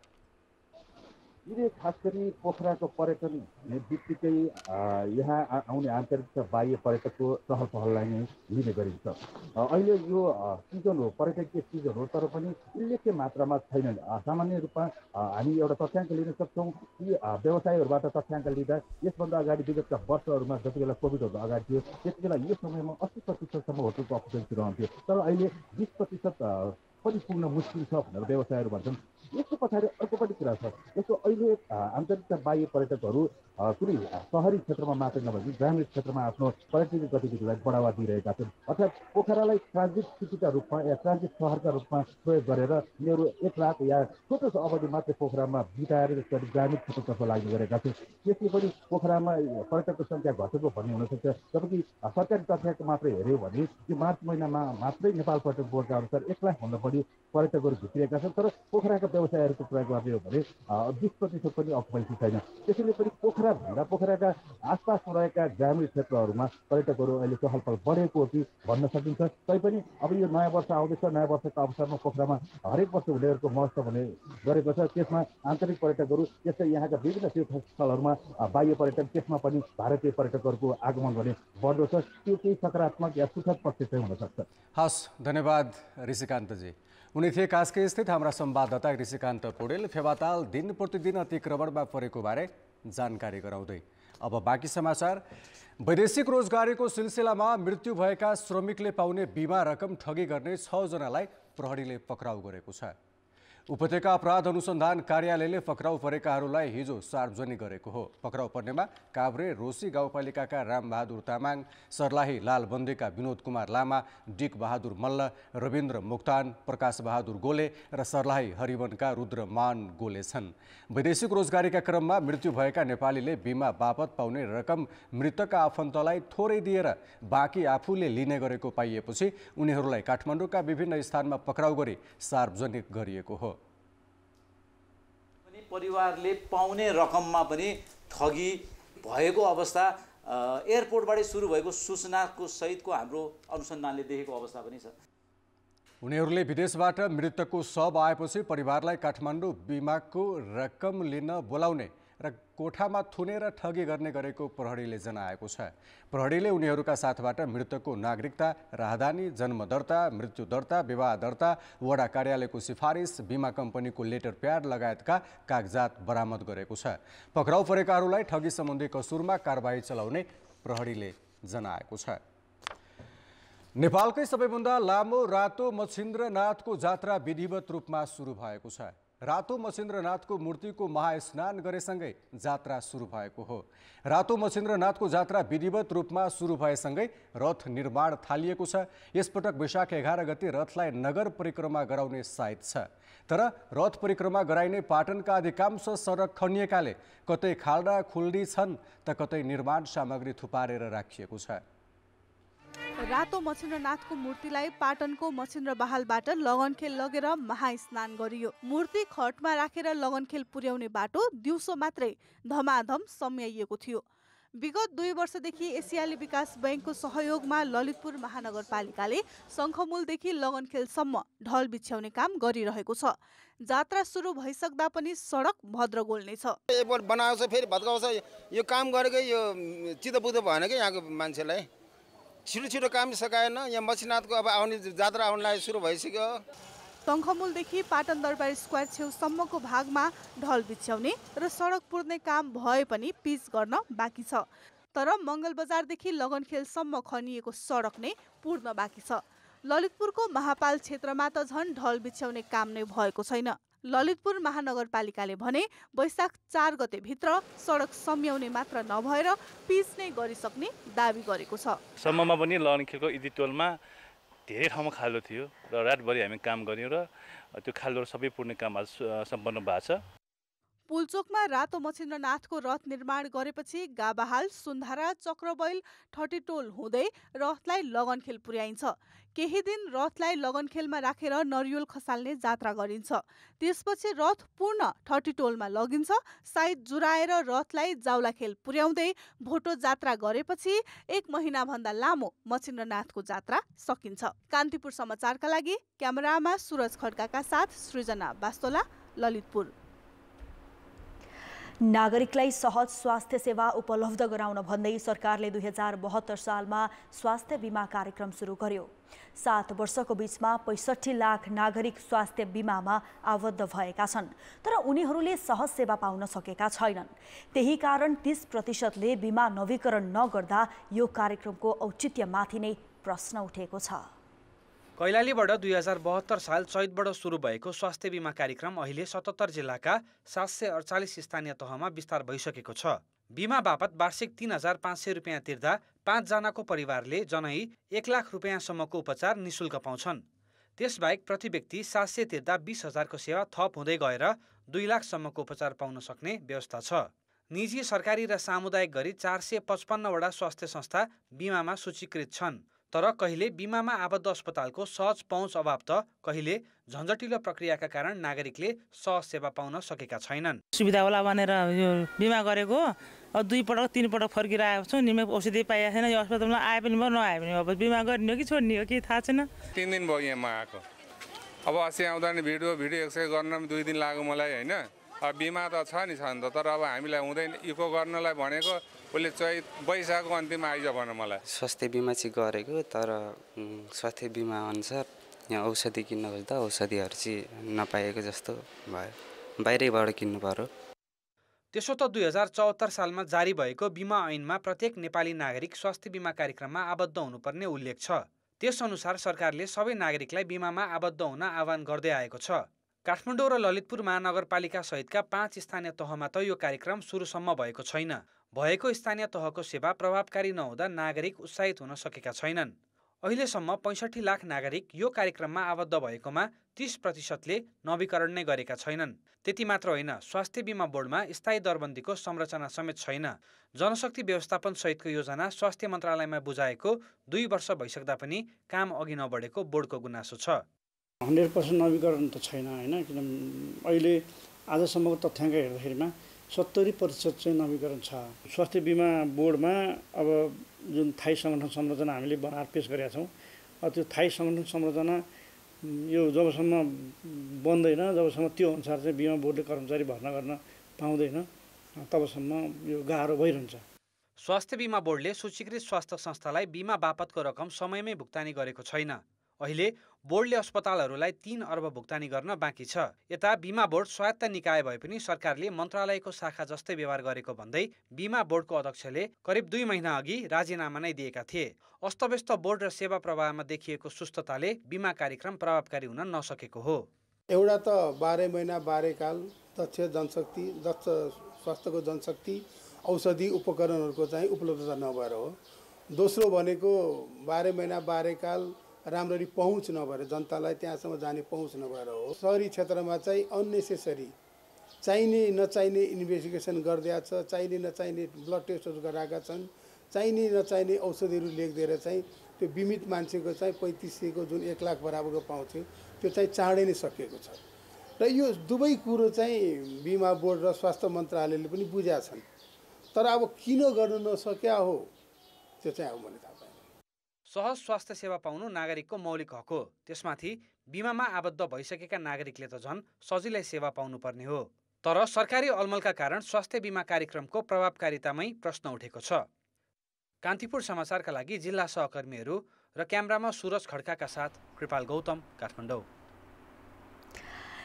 यिनी खास गरी पोखराको पर्यटन हुने बित्तिकै यहाँ आउने आन्तरिक र बाह्य पर्यटकको चहल पहललाई नै लिने गरिन्छ। अहिले यो सिजन हो, पर्यटकीय सिजन हो, तर पनि उल्लेख्य मात्रामा छैनन्। सामान्य रूपमा हामी एउटा तथ्याङ्क लिन सक्छौँ कि व्यवसायीहरूबाट तथ्याङ्क लिँदा यसभन्दा अगाडि विगतका वर्षहरूमा जति बेला कोभिडभन्दा अगाडि थियो त्यति बेला यो समयमा 80% होटलको अकुपेन्सी रहन्थ्यो, तर अहिले 20% पनि पुग्न मुस्किल छ भनेर व्यवसायीहरू भन्छन्। यसको पछाडि अर्को पनि कुरा छ, यसको अहिले आन्तरिक र बाह्य पर्यटकहरू कुनै सहरी क्षेत्रमा मात्रै नभए ग्रामीण क्षेत्रमा आफ्नो पर्यटकीय गतिविधिलाई बढावा दिइरहेका छन्। अर्थात् पोखरालाई ट्रान्जिट सिटीका रूपमा या ट्रान्जिट सहरका रूपमा प्रयोग गरेर यिनीहरू 1 लाख या छोटो अवधि मात्रै पोखरामा बिताएर त्यसरी ग्रामीण क्षेत्रतर्फ लाग्ने गरेका छन्। त्यसले पनि पोखरामा पर्यटकको सङ्ख्या घटेको भन्ने हुनसक्छ। जबकि सरकारी तथ्याङ्क मात्रै हेऱ्यो भने यो मार्च महिनामा मात्रै नेपाल पर्यटक बोर्डका अनुसार 1 लाखभन्दा बढी पर्यटकहरू भित्रिएका छन्, तर पोखराका व्यवसायहरूको कुरा गर्ने हो भने 20% पनि अकुपेन्सी छैन। त्यसैले पनि पोखराभन्दा पोखराका आसपासमा रहेका ग्रामीण क्षेत्रहरूमा पर्यटकहरू अहिले चहल पहल बढेको हो कि भन्न सकिन्छ। तैपनि अब यो नयाँ वर्ष आउँदैछ, नयाँ वर्षको अवसरमा पोखरामा हरेक वर्ष हुनेहरूको महोत्सव हुने गरेको छ। त्यसमा आन्तरिक पर्यटकहरू, त्यस्तै यहाँका विभिन्न तीर्थस्थलहरूमा बाह्य पर्यटक, त्यसमा पनि भारतीय पर्यटकहरूको आगमन भने बढ्दो छ। त्यो केही सकारात्मक या सुखद पक्ष चाहिँ हुनसक्छ। हस्, धन्यवाद ऋषिकान्तजी। उनी थिए कास्की स्थित हाम्रा संवाददाता ऋषिकान्त पौडेल फेवाताल दिन प्रतिदिन अतिक्रमणमा परेको बारे जानकारी गराउँदै। अब बाँकी समाचार। वैदेशिक रोजगारीको सिलसिलामा मृत्यु भएका श्रमिकले पाउने बिमा रकम ठगी गर्ने 6 जनालाई प्रहरीले पक्राउ गरेको छ। उपत्यका अपराध अनुसन्धान कार्यालयले पक्राउ परेकाहरूलाई हिजो सार्वजनिक गरेको हो। पक्राउ पर्नेमा काभ्रे रोसी गाउँपालिकाका रामबहादुर तामाङ, सर्लाही लालबन्दीका विनोद कुमार लामा, डिक बहादुर मल्ल, रविन्द्र मुक्तान, प्रकाश बहादुर गोले र सर्लाही हरिवनका रुद्रमान गोले छन्। वैदेशिक रोजगारीका क्रममा मृत्यु भएका नेपालीले बिमा बापत पाउने रकम मृतकका आफन्तलाई थोरै दिएर बाँकी आफूले लिने गरेको पाइएपछि उनीहरूलाई काठमाडौँका विभिन्न स्थानमा पक्राउ गरी सार्वजनिक गरिएको हो। परिवारले पाउने रकममा पनि ठगी भएको अवस्था एयरपोर्टबाटै सुरु भएको सूचनाको सहितको हाम्रो अनुसन्धानले देखेको अवस्था पनि छ। उनीहरूले विदेशबाट मृतकको शव आएपछि परिवारलाई काठमाडौँ बिमाको रकम लिन बोलाउने र कोठामा थुनेर ठगी गर्ने गरेको प्रहरीले जनाएको छ। प्रहरीले उनीहरूका साथबाट मृतकको नागरिकता, राहदानी, जन्म दर्ता, मृत्यु दर्ता, विवाह दर्ता, वडा कार्यालयको सिफारिस, बिमा कम्पनीको लेटर प्याड लगायतका कागजात बरामद गरेको छ। पक्राउ परेकाहरूलाई ठगी सम्बन्धी कसुरमा कारबाही चलाउने प्रहरीले जनाएको छ। नेपालकै सबैभन्दा लामो रातो मच्छिन्द्रनाथको जात्रा विधिवत रूपमा सुरु भएको छ। रातो मच्छिन्द्रनाथको मूर्तिको महास्नान गरेसँगै जात्रा सुरु भएको हो। रातो मच्छिन्द्रनाथको जात्रा विधिवत रूपमा सुरु भएसँगै रथ निर्माण थालिएको छ। यसपटक वैशाख 11 गते रथलाई नगर परिक्रमा गराउने साइत छ। तर रथ परिक्रमा गराइने पाटनका अधिकांश सडक खनिएकाले कतै खाल्डा खुल्डी छन् त कतै निर्माण सामग्री थुपारेर राखिएको छ। रातो मच्छिन्द्रनाथको मूर्तिलाई पाटनको मच्छिन्द्र बहालबाट लगनखेल लगेर महास्नान गरियो। मूर्ति खटमा राखेर लगनखेल पुर्याउने बाटो दिउँसो मात्रै धमाधम सम्याइएको थियो। विगत 2 वर्षदेखि एसियाली विकास बैंकको सहयोगमा ललितपुर महानगरपालिकाले शङ्खमूलदेखि लगनखेलसम्म ढल बिछ्याउने काम गरिरहेको छ। जात्रा सुरु भइसक्दा पनि सडक भद्रगोल नै छ। एयरपोर्ट बनाउँछ फेरि भत्काउँछ। यो काम गरेकै यो चितोबुतो भएन कि यहाँको मान्छेलाई छिटो काम सकाएन। यहाँ मच्छिन्द्रनाथको अब आउने जात्रा आउनलाई सुरु भइसक्यो। शङ्खमूलदेखि पाटन दरबार स्क्वायर छेउसम्मको भागमा ढल बिछ्याउने र सडक पुर्ने काम भए पनि पिच गर्न बाँकी छ। तर मङ्गलबजारदेखि लगनखेलसम्म खनिएको सडक नै पुर्न बाँकी छ। ललितपुरको महापाल क्षेत्रमा त झन् ढल बिछ्याउने काम नै भएको छैन। ललितपुर महानगरपालिकाले भने वैशाख 4 गते भित्र सडक सम्याउने मात्र नभएर पिच नै गरिसक्ने दाबी गरेको छ। सम्ममा पनि लगनखेलको इदी टोलमा धेरै ठाउँमा खाल्डो थियो र रातभरि हामी काम गर्यौँ र त्यो खाल्डो सबै पुर्ने काम आज सम्पन्न भएको छ। पुलचोकमा रातो मच्छिन्द्रनाथको रथ निर्माण गरेपछि गाबाहाल, सुन्धारा, चक्रबैल, ठटिटोल हुँदै रथलाई लगनखेल पुर्याइन्छ। केही दिन रथलाई लगनखेलमा राखेर नरिवल खसाल्ने जात्रा गरिन्छ। त्यसपछि रथ पूर्ण ठटिटोलमा लगिन्छ। साइत जुराएर रथलाई जाउलाखेल पुर्याउँदै भोटो जात्रा गरेपछि 1 महिनाभन्दा लामो मच्छिन्द्रनाथको जात्रा सकिन्छ। कान्तिपुर समाचारका लागि क्यामेरामा सुरज खड्काका साथ सृजना बास्तोला, ललितपुर। नागरिकलाई सहज स्वास्थ्य सेवा उपलब्ध गराउन भन्दै सरकारले 2072 सालमा स्वास्थ्य बीमा कार्यक्रम सुरु गर्यो। 7 वर्षको बीचमा 65 लाख नागरिक स्वास्थ्य बीमामा आबद्ध भएका छन्, तर उनीहरूले सहज सेवा पाउन सकेका छैनन्। त्यही कारण 30%ले बीमा नवीकरण नगर्दा यो कार्यक्रमको औचित्यमाथि नै प्रश्न उठेको छ। कैलालीबाट 2072 साल चैतबाट सुरु भएको स्वास्थ्य बीमा कार्यक्रम अहिले 77 जिल्लाका 748 स्थानीय तहमा विस्तार भइसकेको छ। बीमा बापत वार्षिक 3,500 रुपियाँ तिर्दा 5 जनाको परिवारले जनै 1 लाख रुपियाँसम्मको उपचार निशुल्क पाउँछन्। त्यसबाहेक प्रति व्यक्ति 700 तिर्दा 20,000 को सेवा थप हुँदै गएर 2 लाखसम्मको उपचार पाउन सक्ने व्यवस्था छ। निजी, सरकारी र सामुदायिक गरी 455 वटा स्वास्थ्य संस्था बीमामा सूचीकृत छन्। तर कहिले बीमामा आबद्ध अस्पतालको सहज पहुँच अभाव त कहिले झन्झटिलो प्रक्रियाका कारण नागरिकले सहज सेवा पाउन सकेका छैनन्। सुविधा होला भनेर यो बीमा गरेको 2 पटक 3 पटक फर्किरहेको छु। निमै औषधि पाइएको छैन। यो अस्पतालमा आए पनि भयो नआए पनि अब बीमा गर्ने हो कि छोड्ने हो कि थाहा छैन। 3 दिन भयो यहाँ आएको। अब अस्ति आउँदा नि भिडियो एक्सरे गर्न 2 दिन लाग्यो मलाई होइन। अब बिमा त छ नि त, तर अब हामीलाई हुँदैन। इको गर्नलाई भनेको उसले वैशाखको अन्तिममा आइज भन मलाई। स्वास्थ्य बिमा चाहिँ गरेको, तर स्वास्थ्य बिमा अनुसार यहाँ औषधि किन्न खोज्दा औषधिहरू चाहिँ नपाएको जस्तो भयो, बाहिरैबाट किन्नु पर्यो। त्यसो त 2074 सालमा जारी भएको बीमा ऐनमा प्रत्येक नेपाली नागरिक स्वास्थ्य बीमा कार्यक्रममा आबद्ध हुनुपर्ने उल्लेख छ। त्यसअनुसार सरकारले सबै नागरिकलाई बीमामा आबद्ध हुन आह्वान गर्दै आएको छ। काठमाडौँ र ललितपुर महानगरपालिका सहितका 5 स्थानीय तहमा त यो कार्यक्रम सुरुसम्म भएको छैन। भएको स्थानीय तहको सेवा प्रभावकारी नहुँदा नागरिक उत्साहित हुन सकेका छैनन्। अहिलेसम्म 65 लाख नागरिक यो कार्यक्रममा आबद्ध भएकोमा 30%ले नवीकरण नै गरेका छैनन्। त्यति मात्र होइन, स्वास्थ्य बीमा बोर्डमा स्थायी दरबन्दीको संरचना समेत छैन। जनशक्ति व्यवस्थापन सहितको योजना स्वास्थ्य मन्त्रालयमा बुझाएको 2 वर्ष भइसक्दा पनि काम अघि नबढेको बोर्डको गुनासो छ। 100% नवीकरण त छैन होइन, किनभने अहिले आजसम्मको तथ्याङ्क हेर्दाखेरिमा 70% चाहिँ नवीकरण छ। स्वास्थ्य बीमा बोर्डमा अब जुन थाई सङ्गठन संरचना हामीले बनाएर पेश गरेका छौँ, त्यो थाई सङ्गठन संरचना यो जबसम्म बन्दैन, जबसम्म त्यो अनुसार चाहिँ बीमा बोर्डले कर्मचारी भर्ना गर्न पाउँदैन, तबसम्म यो गाह्रो भइरहन्छ। स्वास्थ्य बीमा बोर्डले सूचीकृत स्वास्थ्य संस्थालाई बीमा बापतको रकम समयमै भुक्तानी गरेको छैन। अहिले बोर्डले अस्पतालहरूलाई 3 अर्ब भुक्तानी गर्न बाँकी छ। यता बीमा बोर्ड स्वायत्त निकाय भए पनि सरकारले मन्त्रालयको शाखा जस्तै व्यवहार गरेको भन्दै बीमा बोर्डको अध्यक्षले करिब 2 महिना अघि राजीनामा नै दिएका थिए। अस्तव्यस्त बोर्ड र सेवा प्रवाहमा देखिएको सुस्तताले बीमा कार्यक्रम प्रभावकारी हुन नसकेको हो। एउटा त 12 महिना 12 काल दक्ष जनशक्ति, दक्ष स्वास्थ्यको जनशक्ति, औषधि उपकरणहरूको चाहिँ उपलब्धता नभएर हो। दोस्रो भनेको 12 महिना 12 काल राम्ररी पहुँच नभएर, जनतालाई त्यहाँसम्म जाने पहुँच नभएर हो। शहरी क्षेत्रमा चाहिँ अननेसेसरी चाहिने नचाहिने इन्भेस्टिगेसन गरिदिएको छ, चाहिने नचाहिने ब्लड टेस्टहरू गराएका छन्, चाहिने नचाहिने औषधिहरू लेखिदिएर चाहिँ त्यो बिमित मान्छेको चाहिँ 3500को जुन 1 लाख बराबरको पाउँथ्यो त्यो चाहिँ चाँडै नै सकिएको छ। र यो दुवै कुरो चाहिँ बिमा बोर्ड र स्वास्थ्य मन्त्रालयले पनि बुझेका छन्, तर अब किन गर्नु नसक्या हो त्यो चाहिँ अब मैले थाहा पाएँ। सहज स्वास्थ्य सेवा पाउनु नागरिकको मौलिक हक हो। त्यसमाथि बिमामा आबद्ध भइसकेका नागरिकले त झन् सजिलै सेवा पाउनुपर्ने हो। तर सरकारी अलमलका कारण स्वास्थ्य बिमा कार्यक्रमको प्रभावकारितामै प्रश्न उठेको छ। कान्तिपुर समाचारका लागि जिल्ला सहकर्मीहरू र क्यामेरामा सुरज खड्काका साथ कृपाल गौतम, काठमाडौँ।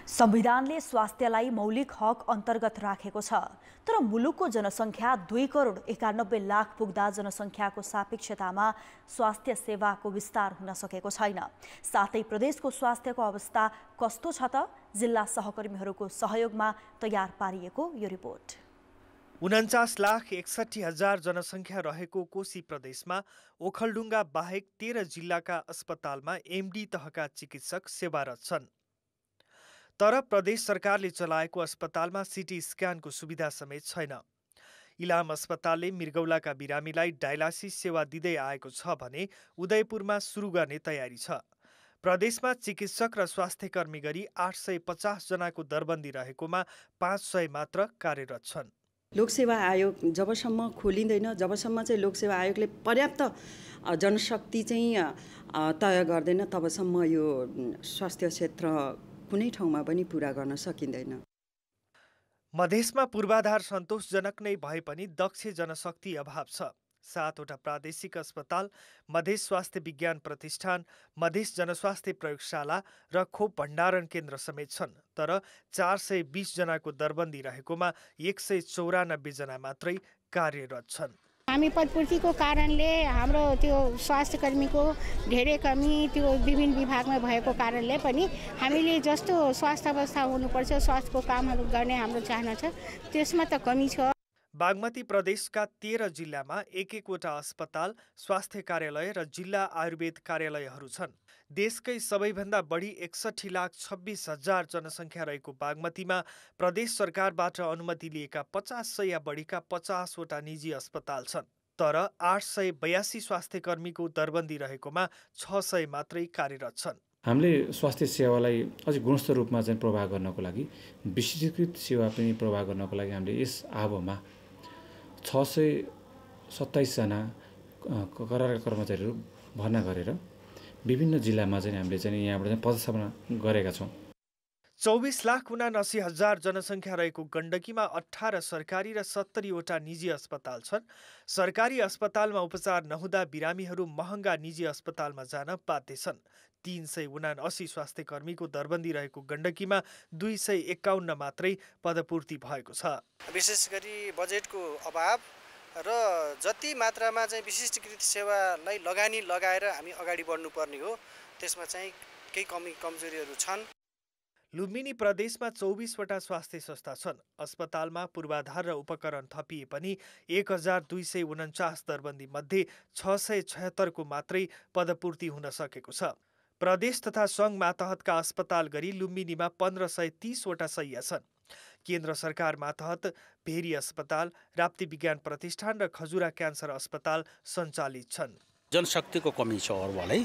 संविधानले स्वास्थ्यलाई मौलिक हक अन्तर्गत राखेको छ, तर मुलुकको जनसङ्ख्या 2 करोड 91 लाख पुग्दा जनसङ्ख्याको सापेक्षतामा स्वास्थ्य सेवाको विस्तार हुन सकेको छैन। साथै प्रदेशको स्वास्थ्यको अवस्था कस्तो छ त? जिल्ला सहकर्मीहरूको सहयोगमा तयार पारिएको यो रिपोर्ट। 49,61,000 जनसङ्ख्या रहेको कोशी प्रदेशमा ओखलढुङ्गा बाहेक 13 जिल्लाका अस्पतालमा एमडी तहका चिकित्सक सेवारत छन्। तर प्रदेश सरकारले चलाएको अस्पतालमा सिटी स्क्यानको सुविधा समेत छैन। इलाम अस्पतालले मृगौलाका बिरामीलाई डायलासिस सेवा दिँदै आएको छ भने उदयपुरमा सुरु गर्ने तयारी छ। प्रदेशमा चिकित्सक र स्वास्थ्यकर्मी गरी 850 जनाको दरबन्दी रहेकोमा 500 मात्र कार्यरत छन्। लोकसेवा आयोग जबसम्म खोलिँदैन, जबसम्म चाहिँ लोकसेवा आयोगले पर्याप्त जनशक्ति चाहिँ तय गर्दैन, तबसम्म यो स्वास्थ्य क्षेत्र कुनै ठाउँमा पनि पुरा गर्न सकिँदैन। मधेसमा पूर्वाधार सन्तोषजनक नै भए पनि दक्ष जनशक्ति अभाव छ। 7वटा प्रादेशिक अस्पताल, मधेस स्वास्थ्य विज्ञान प्रतिष्ठान, मधेस जनस्वास्थ्य प्रयोगशाला र खोप भण्डारण केन्द्र समेत छन्। तर 420 जनाको दरबन्दी रहेकोमा 194 जना मात्रै कार्यरत छन्। हामी पदपूर्तिको कारणले हाम्रो त्यो स्वास्थ्यकर्मीको धेरै कमी त्यो विभिन्न विभागमा भएको कारणले पनि हामीले जस्तो स्वास्थ्य अवस्था हुनुपर्छ, स्वास्थ्यको कामहरू गर्ने हाम्रो चाहना छ, त्यसमा त कमी छ। बागमती प्रदेशका 13 जिल्लामा एक-एकवटा अस्पताल, स्वास्थ्य कार्यालय र जिल्ला आयुर्वेद कार्यालयहरू छन्। देशकै सबैभन्दा बढी 61,26,000 जनसङ्ख्या रहेको बागमतीमा प्रदेश सरकारबाट अनुमति लिएका 50 या बढीका 50वटा निजी अस्पताल छन्। तर 882 स्वास्थ्यकर्मीको दरबन्दी रहेकोमा 600 मात्रै कार्यरत छन्। हामीले स्वास्थ्य सेवालाई अझै गुणस्तर रूपमा चाहिँ प्रवाह गर्नको लागि, विशिष्टीकृत सेवा पनि प्रवाह गर्नको लागि हामीले यस आबोमा 627 जना करारका कर्मचारीहरू भर्ना गरेर विभिन्न जिल्लामा चाहिँ हामीले चाहिँ यहाँबाट चाहिँ पदस्थापना गरेका छौँ। 24,79,000 जनसङ्ख्या रहेको गण्डकीमा 18 सरकारी र 70वटा निजी अस्पताल छन्। सरकारी अस्पतालमा उपचार नहुँदा बिरामीहरू महँगा निजी अस्पतालमा जान बाध्य छन्। 379 स्वास्थ्यकर्मीको दरबन्दी रहेको गण्डकीमा 251 मात्रै पदपूर्ति भएको छ। विशेष गरी बजेटको अभाव र जति मात्रामा चाहिँ विशिष्टीकृत सेवालाई लगानी लगाएर हामी अगाडि बढ्नुपर्ने हो, त्यसमा चाहिँ केही कमजोरीहरू छन्। लुम्बिनी प्रदेशमा 24वटा स्वास्थ्य संस्था छन्। अस्पतालमा पूर्वाधार र उपकरण थपिए पनि 1249 दरबन्दी मध्ये 676 को मात्रै पदपूर्ति हुन सकेको छ। प्रदेश तथा सङ्घ मातहतका अस्पताल गरी लुम्बिनीमा 1530वटा शैय्या छन्। केन्द्र सरकार मातहत भेरी अस्पताल, राप्ती विज्ञान प्रतिष्ठान र खजुरा क्यान्सर अस्पताल सञ्चालित छन्। जनशक्तिको कमी छ अरूवालै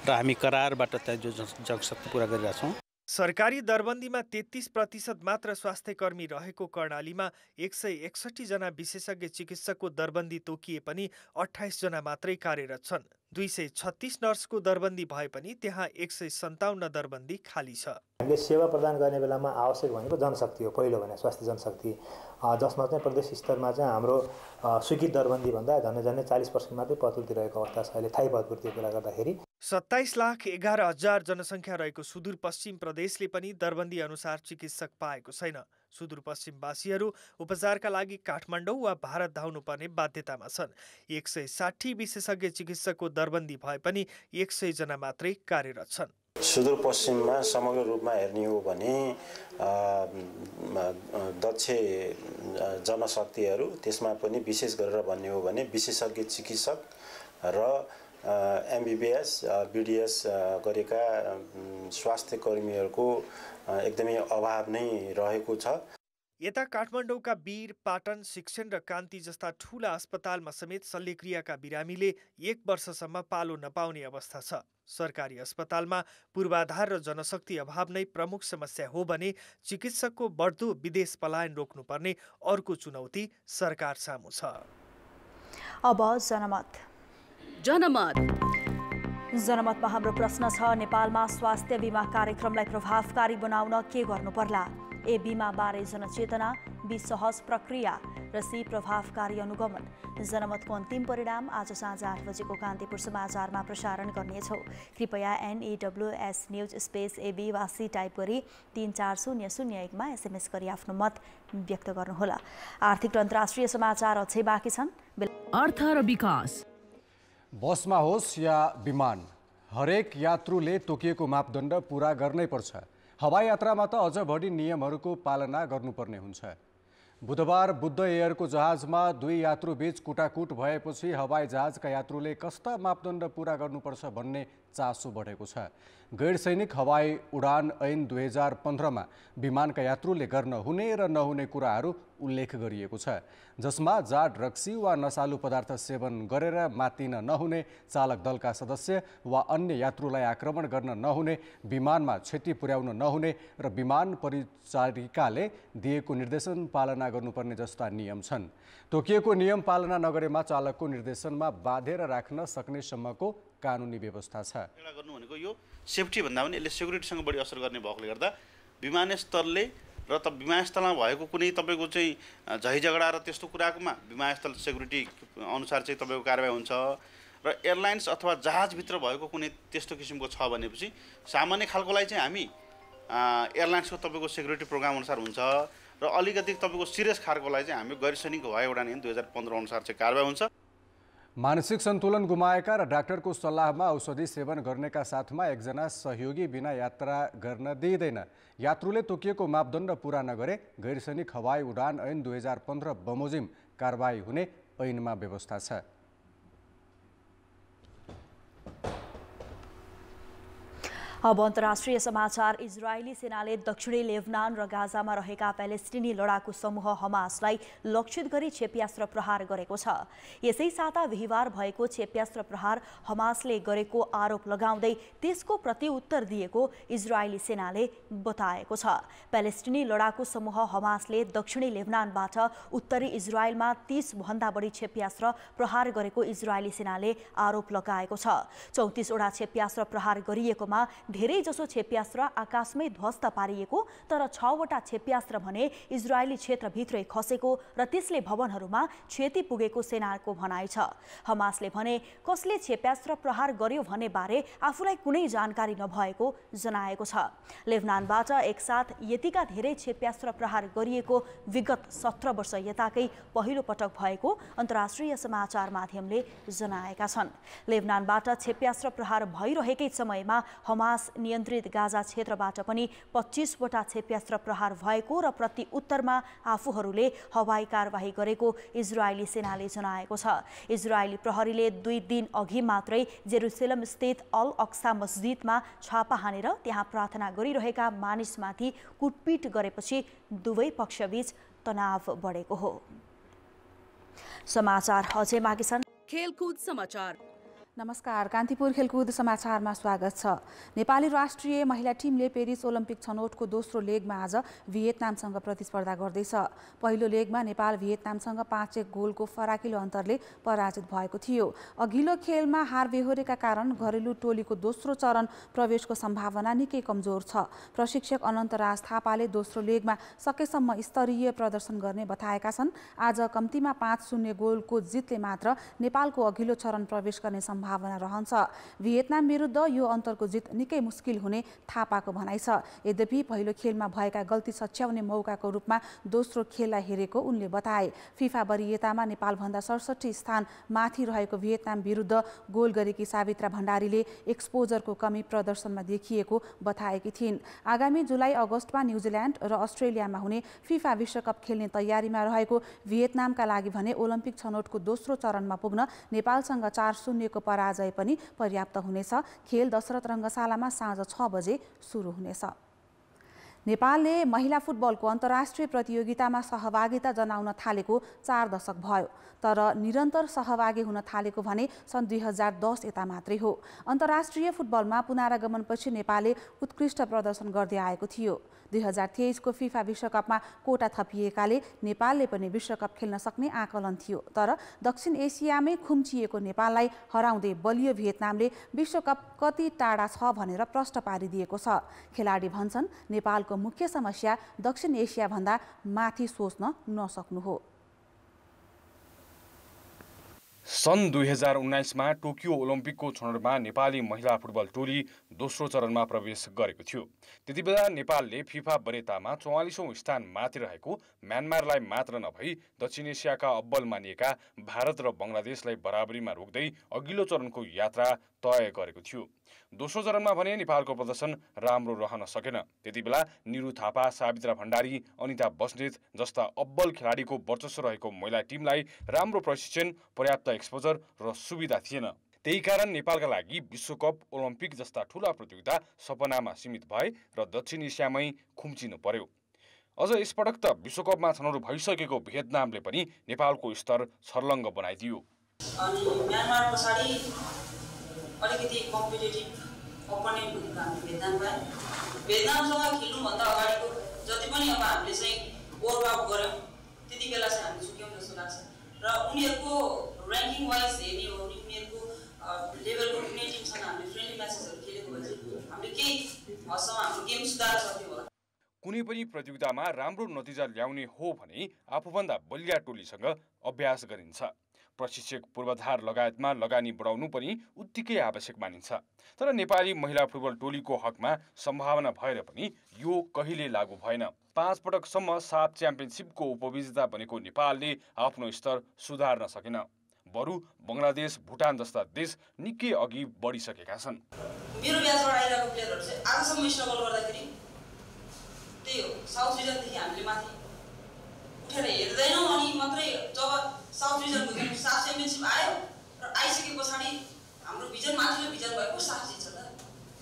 र हामी करारबाट चाहिँ जो जनशक्ति पुरा गरिरहेका छौँ। सरकारी दरबन्दीमा 33% मात्र स्वास्थ्यकर्मी रहेको कर्णालीमा 161 जना विशेषज्ञ चिकित्सकको दरबन्दी तोकिए पनि 28 जना मात्रै कार्यरत छन्। 236 नर्सको दरबन्दी भए पनि त्यहाँ 157 दरबन्दी खाली छ। हामीले सेवा प्रदान गर्ने बेलामा आवश्यक भनेको जनशक्ति हो। पहिलो भने स्वास्थ्य जनशक्ति, जसमा चाहिँ प्रदेश स्तरमा चाहिँ हाम्रो स्वीकृत दरबन्दी भन्दा झन्डै 40% मात्रै पदपूर्ति रहेको अवस्था छ। अहिले थायी पदपूर्तिको कुरा गर्दाखेरि 27,11,000 जनसङ्ख्या रहेको सुदूरपश्चिम प्रदेशले पनि दरबन्दी अनुसार चिकित्सक पाएको छैन। सुदूरपश्चिमवासीहरू उपचारका लागि काठमाडौँ वा भारत धाउनुपर्ने बाध्यतामा छन्। 160 विशेषज्ञ चिकित्सकको दरबन्दी भए पनि 100 जना मात्रै कार्यरत छन्। सुदूरपश्चिममा समग्र रूपमा हेर्ने हो भने दक्ष जनशक्तिहरू, त्यसमा पनि विशेष गरेर भन्ने हो भने विशेषज्ञ चिकित्सक र MBBS BDS गरेका स्वास्थ्य कर्मीहरूको एकदमै अभाव नै रहेको छ। यता काठमाडौँका वीर, पाटन, शिक्षण र कान्ति जस्ता ठूला अस्पतालमा समेत शल्यक्रियाका बिरामीले 1 वर्षसम्म पालो नपाउने अवस्था छ। सरकारी अस्पतालमा पूर्वाधार र जनशक्ति अभाव नै प्रमुख समस्या हो भने चिकित्सकको बढ्दो विदेश पलायन रोक्नुपर्ने अर्को चुनौती सरकार सामु छ। अब जनमतमा हाम्रो प्रश्न छ, नेपालमा स्वास्थ्य बीमा कार्यक्रमलाई प्रभावकारी बनाउन के गर्नु पर्ला? ए. बीमा बारे जनचेतना, बी. सहज प्रक्रिया र सी. प्रभावकारी अनुगमन। जनमतको अन्तिम परिणाम आज साँझ 8 बजेको कान्तिपुर समाचारमा प्रसारण गर्नेछौँ। कृपया NEWS न्युज स्पेस AB वा सी टाइप गरी 34001मा SMS गरी आफ्नो मत व्यक्त गर्नुहोला। आर्थिक र अन्तर्राष्ट्रिय समाचार अझै बाँकी छन्। अर्थ र विकास। बसमा होस् या विमान, हरेक यात्रुले तोकिएको मापदण्ड पूरा गर्नै पर्छ। हवाई यात्रामा त अझ बढी नियमहरूको पालना गर्नुपर्ने हुन्छ। बुधबार बुद्ध एयरको जहाजमा 2 यात्रुबीच कुटाकुट भएपछि हवाई जहाजका यात्रुले कस्ता मापदण्ड पूरा गर्नुपर्छ भन्ने चासो बढेको छ। गैर सैनिक हवाई उडान ऐन 2015मा विमानका यात्रुले गर्न हुने र नहुने कुराहरू उल्लेख गरिएको छ, जसमा जाँड, रक्सी वा नशालु पदार्थ सेवन गरेर मातिन नहुने, चालक दलका सदस्य वा अन्य यात्रुलाई आक्रमण गर्न नहुने, विमानमा क्षति पुर्याउन नहुने र विमान परिचारिकाले दिएको निर्देशन पालना गर्नुपर्ने जस्ता नियम छन्। तोकिएको नियम पालना नगरेमा चालकको निर्देशनमा बाँधेर राख्न सक्ने सम्मको कानुनी व्यवस्था छ। गर्नु भनेको यो सेफ्टी भन्दा पनि यसले सेक्युरिटीसँग बढी असर गर्ने भएकोले गर्दा विमानस्थलले र विमानस्थलमा भएको कुनै तपाईँको चाहिँ झैझगडा र त्यस्तो कुराकोमा विमानस्थल सेक्युरिटी अनुसार चाहिँ तपाईँको कारबाही हुन्छ र एयरलाइन्स अथवा जहाजभित्र भएको कुनै त्यस्तो किसिमको छ भनेपछि सामान्य खालकोलाई चाहिँ हामी एयरलाइन्सको तपाईँको सेक्युरिटी प्रोग्राम अनुसार हुन्छ र अलिकति तपाईँको सिरियस खालकोलाई चाहिँ हामी गैर सैनिक हवाई उडान ऐन 2015 अनुसार चाहिँ कारबाही हुन्छ। मानसिक सन्तुलन गुमाएका र डाक्टरको सल्लाहमा औषधि सेवन गर्नेका साथमा एकजना सहयोगी बिना यात्रा गर्न दिइँदैन। यात्रुले तोकिएको मापदण्ड पूरा नगरे गैर सैनिक हवाई उडान ऐन 2015 बमोजिम कारबाही हुने ऐनमा व्यवस्था छ। अब अन्तर्राष्ट्रिय समाचार। इजरायली सेनाले दक्षिणी लेबनान र गाजामा रहेका प्यालेस्टिनी लडाकु समूह हमासलाई लक्षित गरी क्षेप्यास्त्र प्रहार गरेको छ। यसै साता बिहिबार भएको क्षेप्यास्त्र प्रहार हमासले गरेको आरोप लगाउँदै त्यसको प्रत्युत्तर दिएको इजरायली सेनाले बताएको छ। प्यालेस्टिनी लडाकु समूह हमासले दक्षिणी लेबनानबाट उत्तरी इजरायलमा 30 भन्दा बढी क्षेप्यास्त्र प्रहार गरेको इजरायली सेनाले आरोप लगाएको छ। 34 वटा क्षेप्यास्त्र प्रहार गरिएकोमा धेरै जसो क्षेप्यास्त्र आकाशमै ध्वस्त पारिएको, तर 6 वटा क्षेप्यास्त्र भने इजरायली क्षेत्रभित्रै खसेको र त्यसले भवनहरूमा क्षति पुगेको सेनाको भनाइ छ। हमासले भने कसले क्षेप्यास्त्र प्रहार गर्यो भन्ने बारे आफूलाई कुनै जानकारी नभएको जनाएको छ। लेबनानबाट एकसाथ यतिका धेरै क्षेप्यास्त्र प्रहार गरिएको विगत 17 वर्ष यताकै पहिलो पटक भएको अन्तर्राष्ट्रिय समाचार माध्यमले जनाएका छन्। लेबनानबाट क्षेप्यास्त्र प्रहार भइरहेकै समयमा हमास नियन्त्रित गाजा क्षेत्रबाट पनि 25 वटा क्षेप्यास्त्र प्रहार भएको र प्रति उत्तरमा आफूहरूले हवाई कारबाही गरेको इजरायली सेनाले जनाएको छ। इजरायली प्रहरीले 2 दिन अघि मात्रै जेरुसलेम स्थित अल अक्सा मस्जिदमा छापा हानेर त्यहाँ प्रार्थना गरिरहेका मानिसमाथि कुटपिट गरेपछि दुवै पक्षबीच तनाव बढेको हो। समाचार अझै बाँकी छन्। खेलकुद समाचार। नमस्कार, कान्तिपुर खेलकुद समाचारमा स्वागत छ। नेपाली राष्ट्रिय महिला टिमले पेरिस ओलम्पिक छनौटको दोस्रो लेगमा आज भियतनामसँग प्रतिस्पर्धा गर्दैछ। पहिलो लेगमा नेपाल भियतनामसँग 5-1 गोलको फराकिलो अन्तरले पराजित भएको थियो। अघिल्लो खेलमा हार बेहोरेका कारण घरेलु टोलीको दोस्रो चरण प्रवेशको सम्भावना निकै कमजोर छ। प्रशिक्षक अनन्तराज थापाले दोस्रो लेगमा सकेसम्म स्तरीय प्रदर्शन गर्ने बताएका छन्। आज कम्तीमा 5-0 गोलको जितले मात्र नेपालको अघिल्लो चरण प्रवेश गर्ने सम्भावना रहन्छ। भियतनाम विरुद्ध यो अन्तरको जित निकै मुस्किल हुने थापाको भनाइ छ। यद्यपि पहिलो खेलमा भएका गल्ती सच्याउने मौकाको रूपमा दोस्रो खेललाई हेरेको उनले बताए। फिफा वरियतामा नेपालभन्दा 67 स्थान माथि रहेको भियतनाम विरुद्ध गोल गरेकी सावित्रा भण्डारीले एक्सपोजरको कमी प्रदर्शनमा देखिएको बताएकी थिइन्। आगामी जुलाई अगस्तमा न्युजिल्यान्ड र अस्ट्रेलियामा हुने फिफा विश्वकप खेल्ने तयारीमा रहेको भियतनामका लागि भने ओलम्पिक छनौटको दोस्रो चरणमा पुग्न नेपालसँग 4-0 को पराजय पनि पर्याप्त हुनेछ। खेल दशरथ रङ्गशालामा साँझ 6 बजे सुरु हुनेछ। नेपालले महिला फुटबलको अन्तर्राष्ट्रिय प्रतियोगितामा सहभागिता जनाउन थालेको 4 दशक भयो, तर निरन्तर सहभागी हुन थालेको भने सन् 2010 यता मात्रै हो। अन्तर्राष्ट्रिय फुटबलमा पुनरागमनपछि नेपालले उत्कृष्ट प्रदर्शन गर्दै आएको थियो। 2023 को फिफा विश्वकपमा कोटा थपिएकाले नेपालले पनि विश्वकप खेल्न सक्ने आकलन थियो, तर दक्षिण एसियामै खुम्चिएको नेपाललाई हराउँदै बलियो भियतनामले विश्वकप कति टाढा छ भनेर प्रश्न पारिदिएको छ। खेलाडी भन्छन् नेपालको मुख्य समस्या दक्षिण एसियाभन्दा माथि सोच्न नसक्नु हो। सन् 2019 मा टोकियो ओलम्पिकको छनौटमा नेपाली महिला फुटबल टोली दोस्रो चरणमा प्रवेश गरेको थियो। त्यतिबेला नेपालले फिफा वरियतामा 44औं स्थान माथि रहेको म्यानमारलाई मात्र नभई दक्षिण एसियाका अब्बल मानिएका भारत र बङ्गलादेशलाई बराबरीमा रोक्दै अघिल्लो चरणको यात्रा तय गरेको थियो। दोस्रो चरणमा भने नेपालको प्रदर्शन राम्रो रहन सकेन। त्यतिबेला निरु थापा, सावित्रा भण्डारी, अनिता बस्नेत जस्ता अब्बल खेलाडीको वर्चस्व रहेको महिला टिमलाई राम्रो प्रशिक्षण, पर्याप्त एक्सपोजर र सुविधा थिएन। त्यही कारण नेपालका लागि विश्वकप, ओलम्पिक जस्ता ठूला प्रतियोगिता सपनामा सीमित भए र दक्षिण एसियामै खुम्चिनु पर्यो। अझ यसपटक त विश्वकपमा छनौट भइसकेको भियतनामले पनि नेपालको स्तर छर्लङ्ग बनाइदियो। अनि म्यानमार पछाडि अलिकति कम्पिटेटिभ ओपोनेन्ट भनेको हामी भियतनाम पायौँ। भियतनामसँग खेल्नुभन्दा अगाडिको जति पनि अब हामीले चाहिँ वर्कआउट गऱ्यौँ त्यति बेला चाहिँ हामी चुक्यौँ जस्तो लाग्छ। र उनीहरूको ऱ्याङ्किङ वाइज हेर्ने हो भने उनीहरूको लेभलको कुनै टिमसँग हामीले फ्रेन्डली म्याचेसहरू खेलेको भए चाहिँ हामीले केही हदसम्म हाम्रो गेम सुधार्न सक्यौँ होला। कुनै पनि प्रतियोगितामा राम्रो नतिजा ल्याउने हो भने आफूभन्दा बलिया टोलीसँग अभ्यास गरिन्छ। प्रशिक्षक, पूर्वाधार लगायतमा लगानी बढाउनु पनि उत्तिकै आवश्यक मानिन्छ। तर नेपाली महिला फुटबल टोलीको हकमा सम्भावना भएर पनि यो कहिले लागू भएन। 5 पटकसम्म साफ च्याम्पियनसिपको उपविजेता बनेको नेपालले आफ्नो स्तर सुधार्न सकेन। बरु बङ्गलादेश, भुटान जस्ता देश निकै अघि बढिसकेका छन्। मेरो ब्याचबाट आइरहेको प्लेयरहरू चाहिँ आजसम्म स्ट्रगल गर्दाखेरि त्यही हो, साउथ रिजनदेखि हामीले माथि उठेर हेर्दैनौँ। अनि मात्रै जब साउथ रिजनको जुन साफ च्याम्पियनसिप आयो र आइसके पछाडि हाम्रो भिजन माथिल्लो भिजन भएको साफ जित्छ त।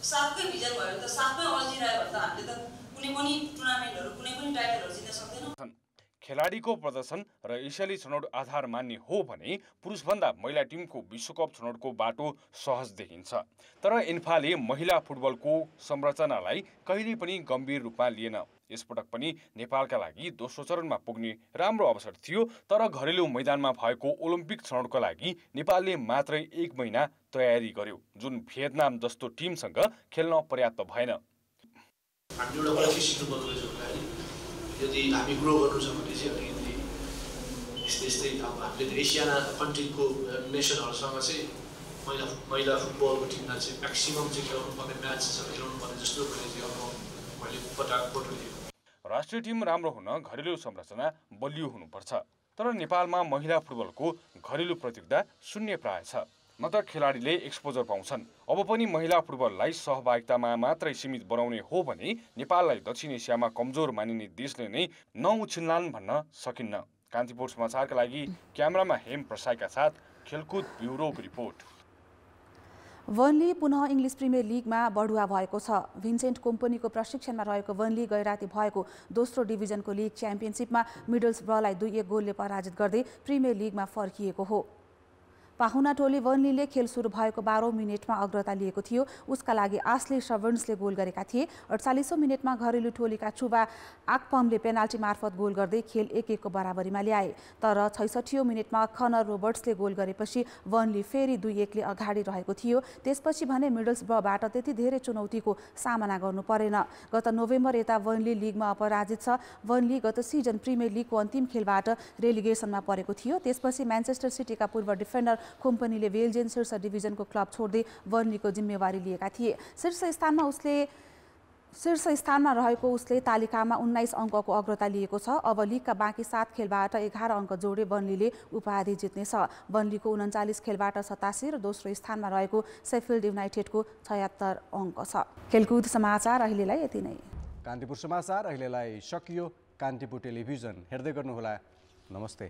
साफकै भिजन भयो भने त साफमै अल्झिरह्यो भने त हामीले त कुनै पनि टुर्नामेन्टहरू, कुनै पनि टाइटलहरू जित्न सक्दैनौँ। खेलाडीको प्रदर्शन र एसियाली छनौट आधार मान्ने हो भने पुरुषभन्दा महिला टिमको विश्वकप छनौटको बाटो सहज देखिन्छ। तर इन्फाले महिला फुटबलको संरचनालाई कहिले पनि गम्भीर रूपमा लिएन। यसपटक पनि नेपालका लागि दोस्रो चरणमा पुग्ने राम्रो अवसर थियो, तर घरेलु मैदानमा भएको ओलम्पिक छनौटका लागि नेपालले मात्रै 1 महिना तयारी गर्यो, जुन भियतनाम जस्तो टिमसँग खेल्न पर्याप्त भएन। हामी एउटा अलग सिक्नुपर्दो रहेछ भने यदि हामी ग्रो गर्नु छ भने चाहिँ अलिकति यस्तै अब हामीले त एसियाना कन्ट्रीको नेसनहरूसँग चाहिँ महिला फुटबलको टिमलाई चाहिँ म्याक्सिमम चाहिँ खेलाउनु पर्ने म्याचहरू खेलाउनु पर्ने जस्तो मैले चाहिँ अब मैले बताएको। राष्ट्रिय टिम राम्रो हुन घरेलु संरचना बलियो हुनुपर्छ। तर नेपालमा महिला फुटबलको घरेलु प्रतियोगिता शून्य प्राय छ। न त खेलाडीले एक्सपोजर पाउँछन्। अब पनि महिला फुटबललाई सहभागितामा मात्रै सीमित बनाउने हो भने नेपाललाई दक्षिण एसियामा कमजोर मानिने देशले नै नउछिन्लान् भन्न सकिन्न। कान्तिपुर समाचारका लागि क्यामेरामा हेम प्रसाईका साथ खेलकुद ब्युरोको रिपोर्ट। वनली पुनः इङ्ग्लिस प्रिमियर लिगमा बढुवा भएको छ। भिन्सेन्ट कम्पनीको प्रशिक्षणमा रहेको वनली गैराती भएको दोस्रो डिभिजनको लिग च्याम्पियनसिपमा मिडल्सब्रलाई 2-1 गोलले पराजित गर्दै प्रिमियर लिगमा फर्किएको हो। पाहुना टोली वनलीले खेल सुरु भएको 12औं मिनेटमा अग्रता लिएको थियो। उसका लागि आस्ले सवर्न्सले गोल गरेका थिए। 48औं मिनेटमा घरेलु टोलीका चुबा आकपमले पेनाल्टी मार्फत गोल गर्दै खेल 1-1 को बराबरीमा ल्याए। तर 66औं मिनेटमा कनर रोबर्ट्सले गोल गरेपछि वनली फेरि 2-1 ले अगाडि रहेको थियो। त्यसपछि भने मिडल्सब्रबाट त्यति धेरै चुनौतीको सामना गर्नु परेन। गत नोभेम्बर यता वनली लिगमा अपराजित छ। वनली गत सिजन प्रिमियर लिगको अन्तिम खेलबाट रेलिगेसनमा परेको थियो। त्यसपछि म्यानचेस्टर सिटीका पूर्व डिफेन्डर खोम्पनीले बेल्जियन शीर्ष डिभिजनको क्लब छोड्दै बर्नलीको जिम्मेवारी लिएका थिए। शीर्ष स्थानमा रहेको उसले तालिकामा 19 अङ्कको अग्रता लिएको छ। अब लिगका बाँकी 7 खेलबाट 11 अङ्क जोडे बर्नलीले उपाधि जित्नेछ। बर्नलीको 39 खेलबाट 87 र दोस्रो स्थानमा रहेको शेफिल्ड युनाइटेडको 76 अङ्क छ। खेलकुद समाचार अहिलेलाई यति नै। कान्तिपुर समाचार अहिलेलाई सकियो। कान्तिपुर टेलिभिजन हेर्दै गर्नुहोला। नमस्ते।